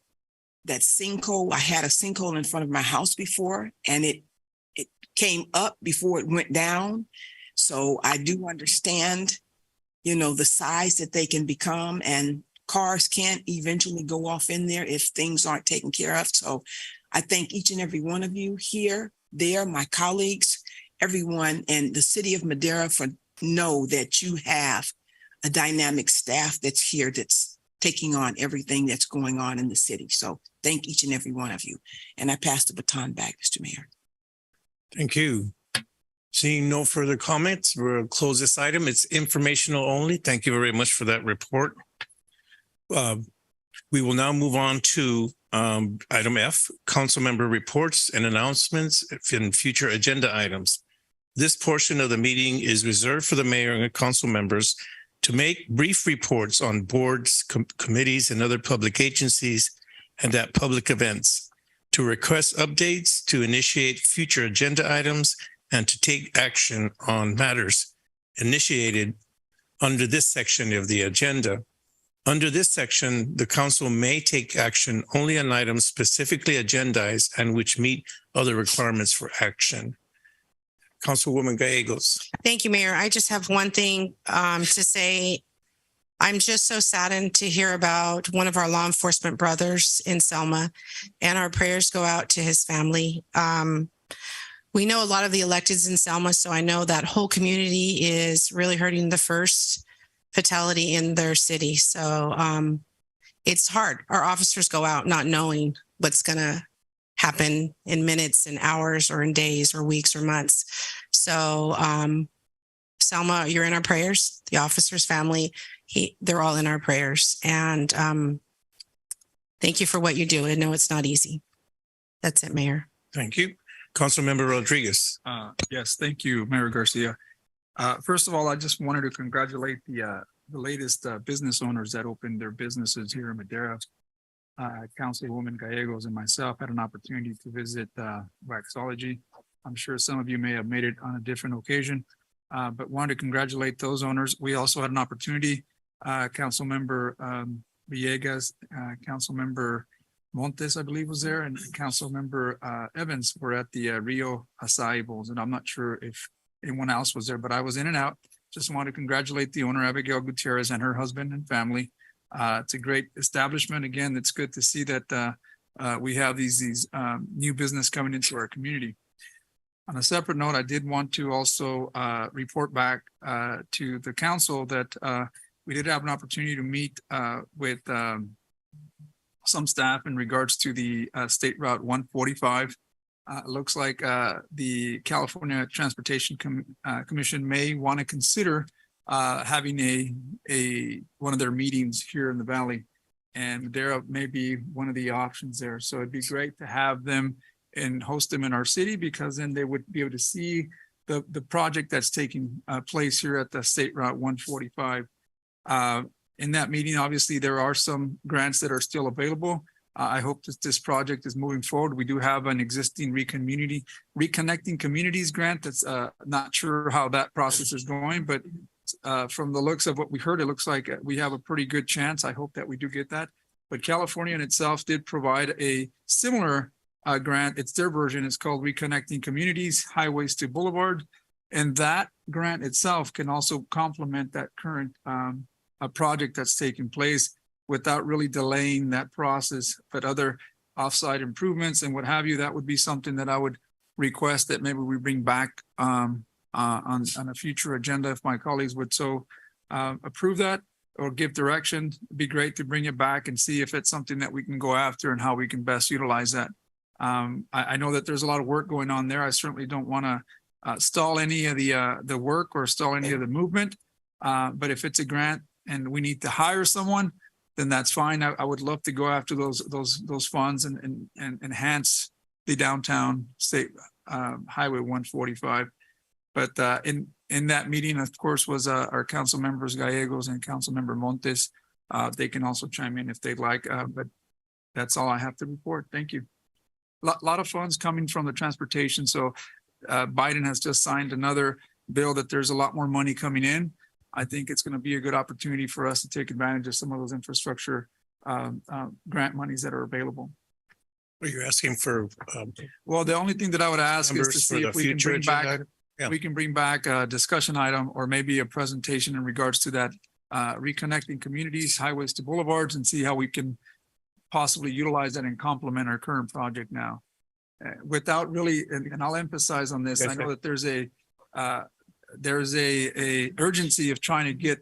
F: sinkhole, I had a sinkhole in front of my house before, and it came up before it went down. So I do understand, the size that they can become, and cars can't eventually go off in there if things aren't taken care of. So I thank each and every one of you here, there, my colleagues, everyone, and the city of Madera for know that you have a dynamic staff that's here, that's taking on everything that's going on in the city. So thank each and every one of you. And I pass the baton back, Mr. Mayor.
A: Thank you. Seeing no further comments, we'll close this item. It's informational only. Thank you very much for that report. We will now move on to item F, council member reports and announcements in future agenda items. This portion of the meeting is reserved for the mayor and council members to make brief reports on boards, committees, and other public agencies and at public events, to request updates, to initiate future agenda items, and to take action on matters initiated under this section of the agenda. Under this section, the council may take action only on items specifically agendized and which meet other requirements for action. Councilwoman Gallegos.
P: Thank you, Mayor. I just have one thing to say. I'm just so saddened to hear about one of our law enforcement brothers in Selma, and our prayers go out to his family. We know a lot of the electeds in Selma, so I know that whole community is really hurting the first fatality in their city. So it's hard. Our officers go out not knowing what's going to happen in minutes and hours or in days or weeks or months. So Selma, you're in our prayers. The officer's family, they're all in our prayers. And thank you for what you do. I know it's not easy. That's it, Mayor.
A: Thank you. Councilmember Rodriguez.
L: Yes, thank you, Mayor Garcia. First of all, I just wanted to congratulate the latest business owners that opened their businesses here in Madera. Councilwoman Gallegos and myself had an opportunity to visit Waxology. I'm sure some of you may have made it on a different occasion, but wanted to congratulate those owners. We also had an opportunity, Councilmember Villegas, Councilmember Montes, I believe, was there, and Councilmember Evans were at the Rio Acai Bowls, and I'm not sure if anyone else was there, but I was in and out. Just want to congratulate the owner, Abigail Gutierrez, and her husband and family. It's a great establishment. Again, it's good to see that we have these new business coming into our community. On a separate note, I did want to also report back to the council that we did have an opportunity to meet with some staff in regards to the State Route 145. Looks like the California Transportation Commission may want to consider having one of their meetings here in the valley, and Madera may be one of the options there. So it'd be great to have them and host them in our city, because then they would be able to see the project that's taking place here at the State Route 145. In that meeting, obviously, there are some grants that are still available. I hope that this project is moving forward. We do have an existing Reconnecting Communities grant that's not sure how that process is going, but from the looks of what we heard, it looks like we have a pretty good chance. I hope that we do get that. But California in itself did provide a similar grant. It's their version. It's called Reconnecting Communities, Highways to Boulevard. And that grant itself can also complement that current project that's taking place without really delaying that process. But other offsite improvements and what have you, that would be something that I would request that maybe we bring back on a future agenda if my colleagues would so approve that or give direction. It'd be great to bring it back and see if it's something that we can go after and how we can best utilize that. I know that there's a lot of work going on there. I certainly don't want to stall any of the work or stall any of the movement. But if it's a grant and we need to hire someone, then that's fine. I would love to go after those funds and enhance the downtown State Highway 145. But in that meeting, of course, was our council members Gallegos and Council Member Montes. They can also chime in if they'd like. But that's all I have to report. Thank you. A lot of funds coming from the transportation. So Biden has just signed another bill that there's a lot more money coming in. I think it's going to be a good opportunity for us to take advantage of some of those infrastructure grant monies that are available.
A: Are you asking for?
L: Well, the only thing that I would ask is to see if we can bring back,
A: yeah.
L: we can bring back a discussion item or maybe a presentation in regards to that reconnecting communities, highways to boulevards, and see how we can possibly utilize that and complement our current project now. Without really, and I'll emphasize on this, I know that there's a urgency of trying to get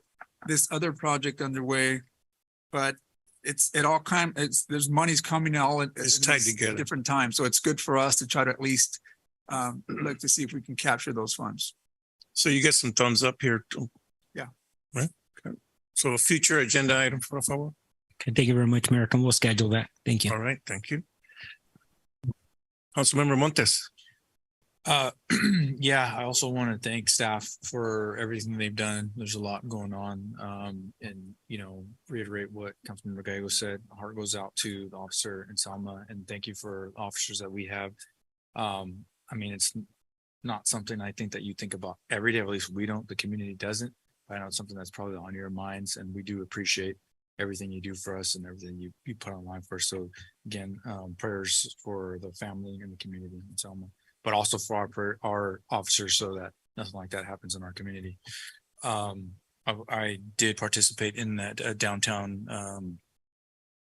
L: this other project underway, but there's money's coming all it's tied together different times. So it's good for us to try to at least look to see if we can capture those funds.
A: So you get some thumbs up here too.
L: Yeah.
A: Right. Okay. So a future agenda item, por favor.
M: Okay, thank you very much, Mayor. And we'll schedule that. Thank you.
A: All right, thank you. Councilmember Montes.
T: Yeah, I also want to thank staff for everything they've done. There's a lot going on. And, reiterate what Councilmember Gallego said. Heart goes out to the officer in Selma, and thank you for officers that we have. It's not something I think that you think about every day. At least we don't, the community doesn't. I know it's something that's probably on your minds, and we do appreciate everything you do for us and everything you put online for us. So again, prayers for the family and the community in Selma, but also for our officers, so that nothing like that happens in our community. I did participate in that downtown,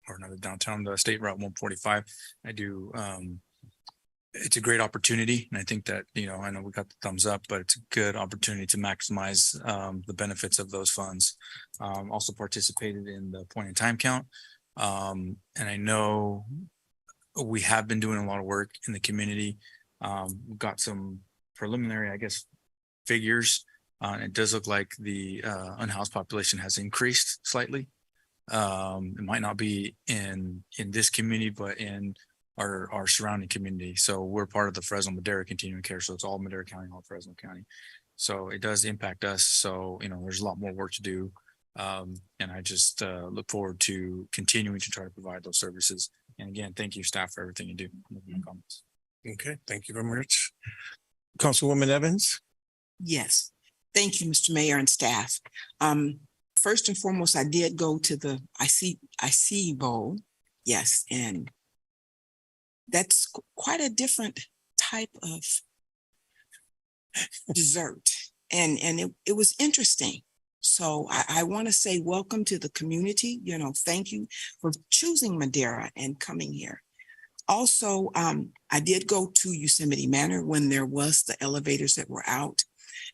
T: the State Route 145. I do. It's a great opportunity, and I think that I know we got the thumbs up, but it's a good opportunity to maximize the benefits of those funds. Also participated in the point in time count, and I know we have been doing a lot of work in the community. We've got some preliminary, figures. It does look like the unhoused population has increased slightly. It might not be in this community, but in our surrounding community. So we're part of the Fresno Madera continuing care. So it's all Madera County, all Fresno County. So it does impact us. So, there's a lot more work to do. And I just look forward to continuing to try to provide those services. And again, thank you, staff, for everything you do.
A: Okay, thank you very much. Councilwoman Evans.
F: Yes. Thank you, Mr. Mayor and staff. First and foremost, I did go to the I see Bowl. Yes. And that's quite a different type of dessert. And it was interesting. So I want to say welcome to the community. Thank you for choosing Madera and coming here. Also, I did go to Yosemite Manor when there was the elevators that were out.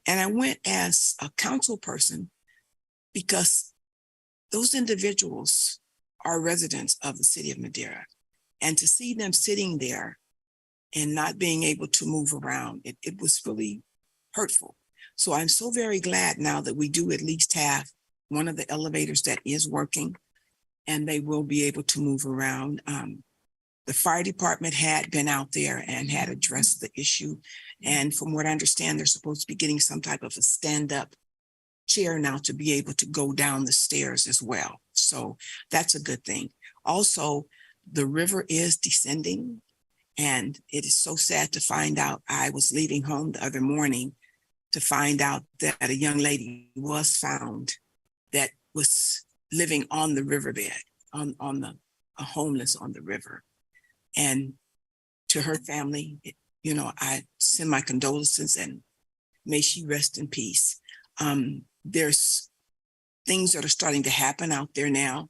F: And I went as a council person because those individuals are residents of the city of Madera. And to see them sitting there and not being able to move around, it was really hurtful. So I'm so very glad now that we do at least have one of the elevators that is working, and they will be able to move around. The fire department had been out there and had addressed the issue. And from what I understand, they're supposed to be getting some type of a stand-up chair now to be able to go down the stairs as well. So that's a good thing. Also, the river is descending, and it is so sad to find out. I was leaving home the other morning to find out that a young lady was found that was living on the riverbed, homeless on the river. And to her family, I send my condolences and may she rest in peace. There's things that are starting to happen out there now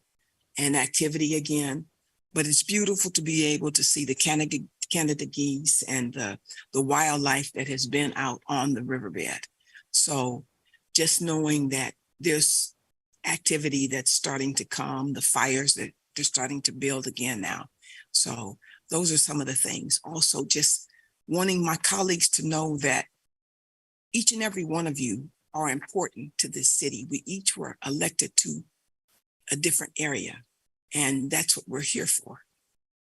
F: and activity again, but it's beautiful to be able to see the Canada geese and the wildlife that has been out on the riverbed. So just knowing that there's activity that's starting to come, the fires that they're starting to build again now. So those are some of the things. Also, just wanting my colleagues to know that each and every one of you are important to this city. We each were elected to a different area, and that's what we're here for.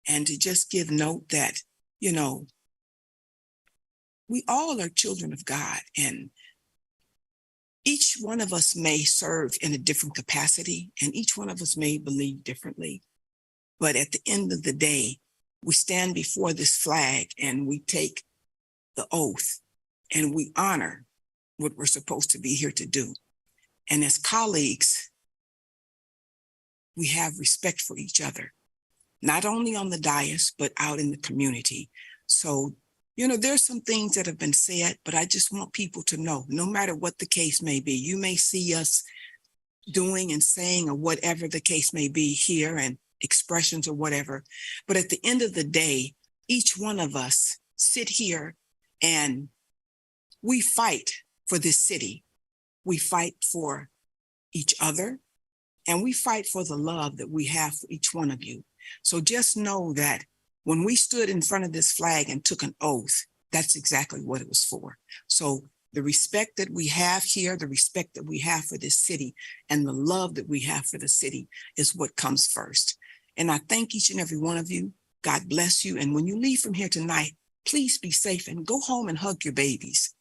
F: And to just give note that, we all are children of God, and each one of us may serve in a different capacity, and each one of us may believe differently. But at the end of the day, we stand before this flag and we take the oath and we honor what we're supposed to be here to do. And as colleagues, we have respect for each other, not only on the dais, but out in the community. So, there's some things that have been said, but I just want people to know, no matter what the case may be, you may see us doing and saying or whatever the case may be here and expressions or whatever. But at the end of the day, each one of us sit here and we fight for this city. We fight for each other, and we fight for the love that we have for each one of you. So just know that when we stood in front of this flag and took an oath, that's exactly what it was for. So The respect that we have here, the respect that we have for this city, and the love that we have for the city is what comes first. And I thank each and every one of you. God bless you. And when you leave from here tonight, please be safe and go home and hug your babies,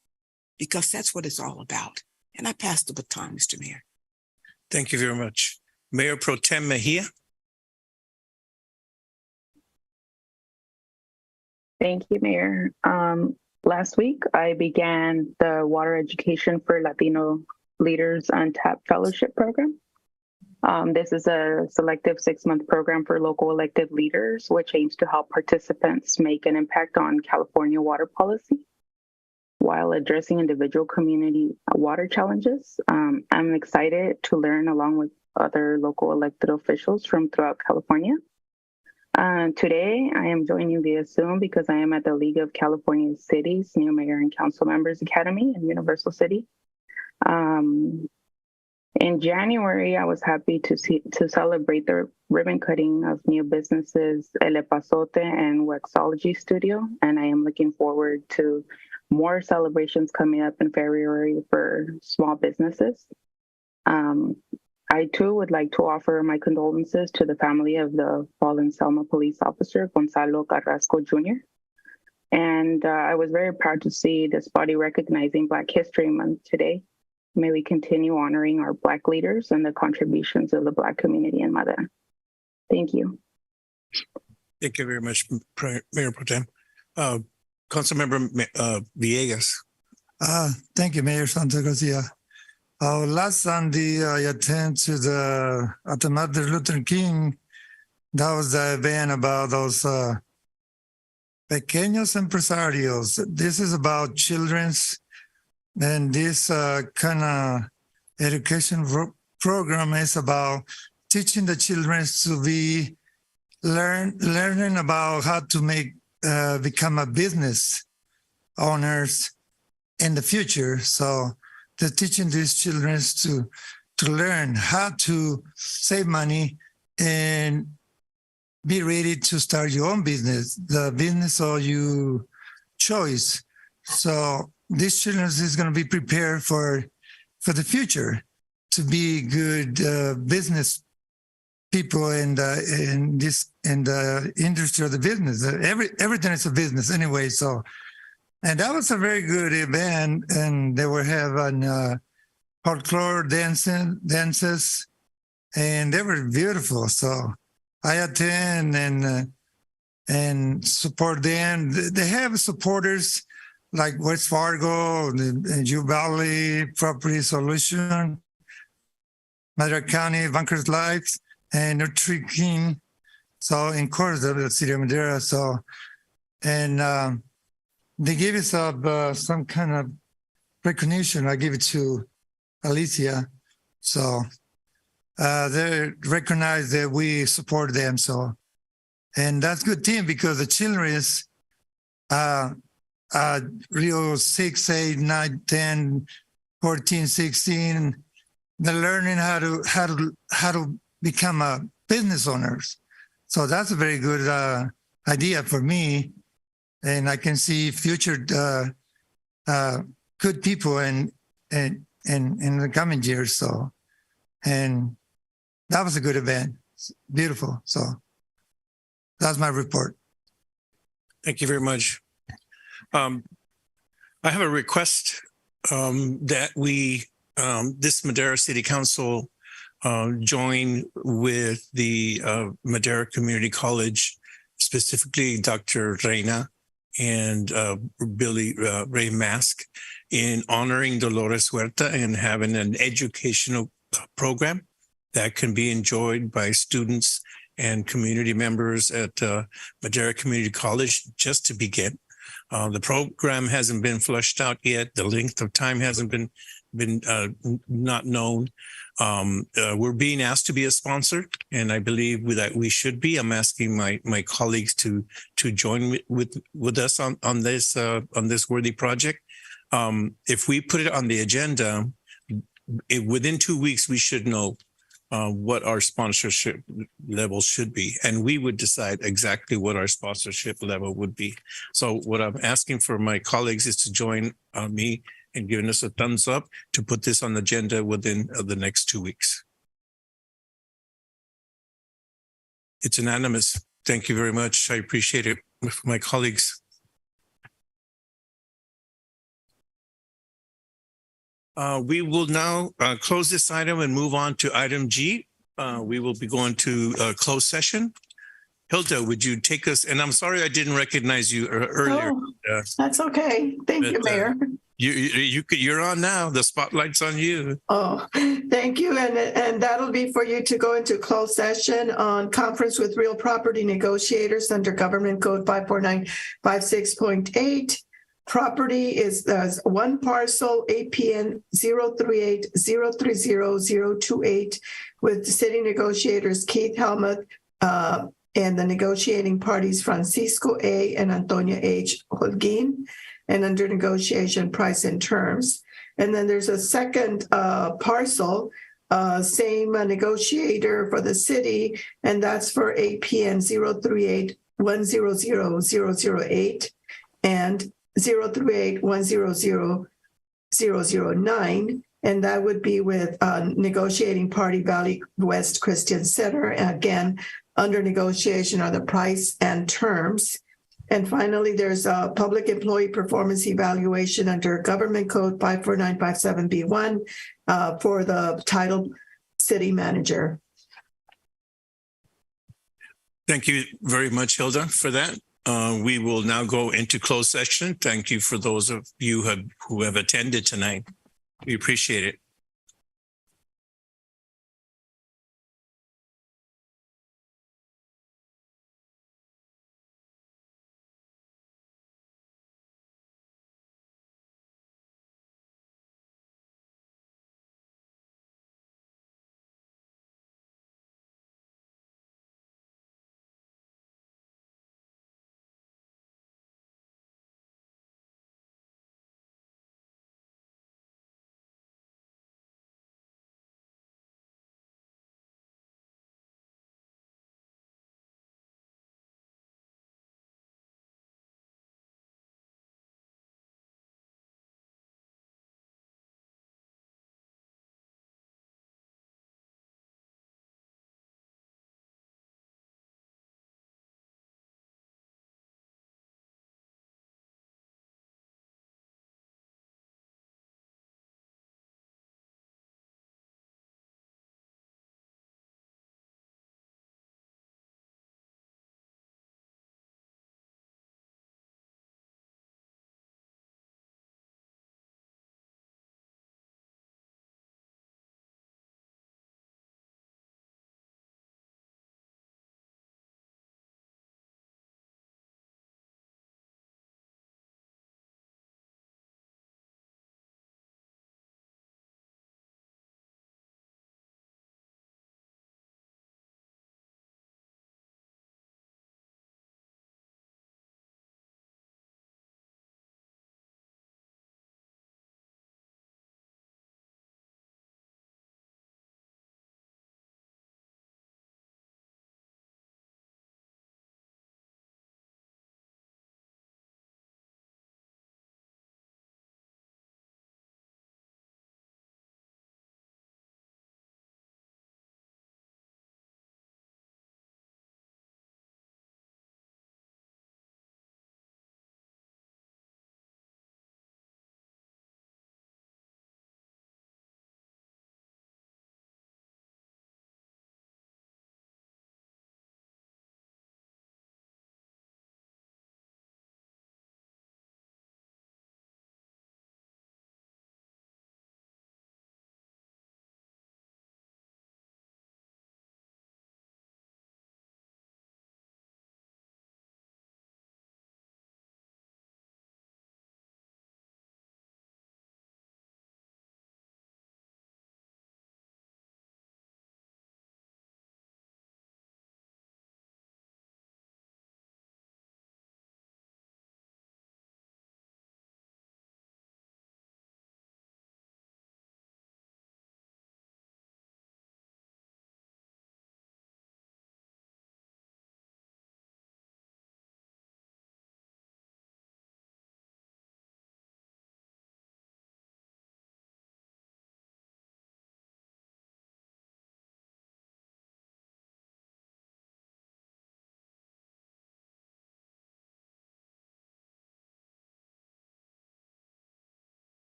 F: because that's what it's all about. And I pass the baton, Mr. Mayor.
A: Thank you very much. Mayor Pro Tem Mejia.
C: Thank you, Mayor. Last week, I began the Water Education for Latino Leaders Untapped Fellowship Program. This is a selective 6-month program for local elected leaders, which aims to help participants make an impact on California water policy while addressing individual community water challenges. I'm excited to learn along with other local elected officials from throughout California. Today, I am joining via Zoom because I am at the League of California Cities New Mayor and Council Members Academy in Universal City. In January, I was happy to celebrate the ribbon cutting of new businesses El Epazote and Waxology Studio, and I am looking forward to more celebrations coming up in February for small businesses. I too would like to offer my condolences to the family of the fallen Selma police officer, Gonzalo Carrasco Jr. And I was very proud to see this body recognizing Black History Month today. May we continue honoring our Black leaders and the contributions of the Black community in Madera. Thank you.
A: Thank you very much, Mayor Pro Tem. Councilmember Villegas.
S: Thank you, Mayor Santa Garcia. Last Sunday, I attended at the Martin Luther King. That was the event about those pequeños empresarios. This is about children's, and this kind of education program is about teaching the children to be learning about how to become a business owners in the future. So they're teaching these children to learn how to save money and be ready to start your own business, the business of your choice. So these children is going to be prepared for the future to be good business people in the industry of the business. Everything is a business anyway. So. And that was a very good event, and they were having folklore dances, and they were beautiful. So I attend and support them. They have supporters like West Fargo, and U Valley Property Solution, Madera County, Bunkers Lights, and Notre King. So in course of the city of Madera. So and they give us some kind of recognition. I give it to Alicia. So they recognize that we support them. So, and that's a good thing because the children is real 6, 8, 9, 10, 14, 16. They're learning how to become a business owners. So that's a very good idea for me. And I can see future good people in the coming years. So, and that was a good event. It's beautiful. So that's my report.
A: Thank you very much. I have a request that we, this Madera City Council, join with the Madera Community College, specifically Dr. Reina and Billy Ray Mask, in honoring Dolores Huerta and having an educational program that can be enjoyed by students and community members at Madera Community College just to begin. The program hasn't been fleshed out yet. The length of time hasn't been not known. We're being asked to be a sponsor, and I believe that we should be. I'm asking my colleagues to join with us on this worthy project. If we put it on the agenda, within 2 weeks we should know what our sponsorship level should be, and we would decide exactly what our sponsorship level would be. So what I'm asking for my colleagues is to join me and giving us a thumbs up to put this on the agenda within the next 2 weeks. It's unanimous. Thank you very much. I appreciate it with my colleagues. We will now close this item and move on to item G. We will be going to a closed session. Hilda, would you take us? And I'm sorry I didn't recognize you earlier.
O: Oh, that's okay. Thank you, Mayor.
A: You're on now. The spotlight's on you.
O: Oh, thank you. And that'll be for you to go into closed session on conference with real property negotiators under Government Code 54956.8. Property is one parcel, APN 038030028, with the city negotiators Keith Helmuth and the negotiating parties Francisco A. and Antonia H. Holguin, and under negotiation price and terms. And then there's a second parcel, same negotiator for the city, and that's for APN 038100008 and 038100009, and that would be with negotiating party Valley West Christian Center. And again, under negotiation are the price and terms. And finally, there's a public employee performance evaluation under Government Code 54957B1 for the title city manager.
A: Thank you very much, Hilda, for that. We will now go into closed session. Thank you for those of you who have attended tonight. We appreciate it.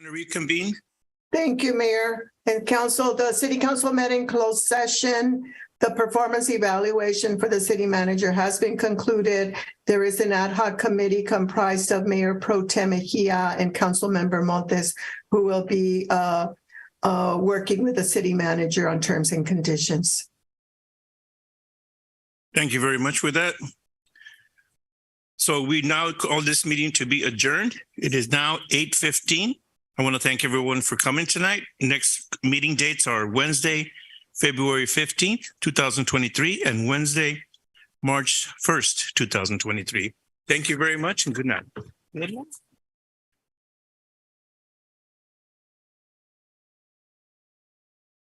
A: To reconvene.
O: Thank you, Mayor and Council. The City Council met in closed session. The performance evaluation for the city manager has been concluded. There is an ad hoc committee comprised of Mayor Pro Tem Mejia and Councilmember Montes, who will be working with the city manager on terms and conditions.
A: Thank you very much with that. So we now call this meeting to be adjourned. It is now 8:15. I want to thank everyone for coming tonight. Next meeting dates are Wednesday, February 15th, 2023, and Wednesday, March 1st, 2023. Thank you very much and good night.
D: Good luck.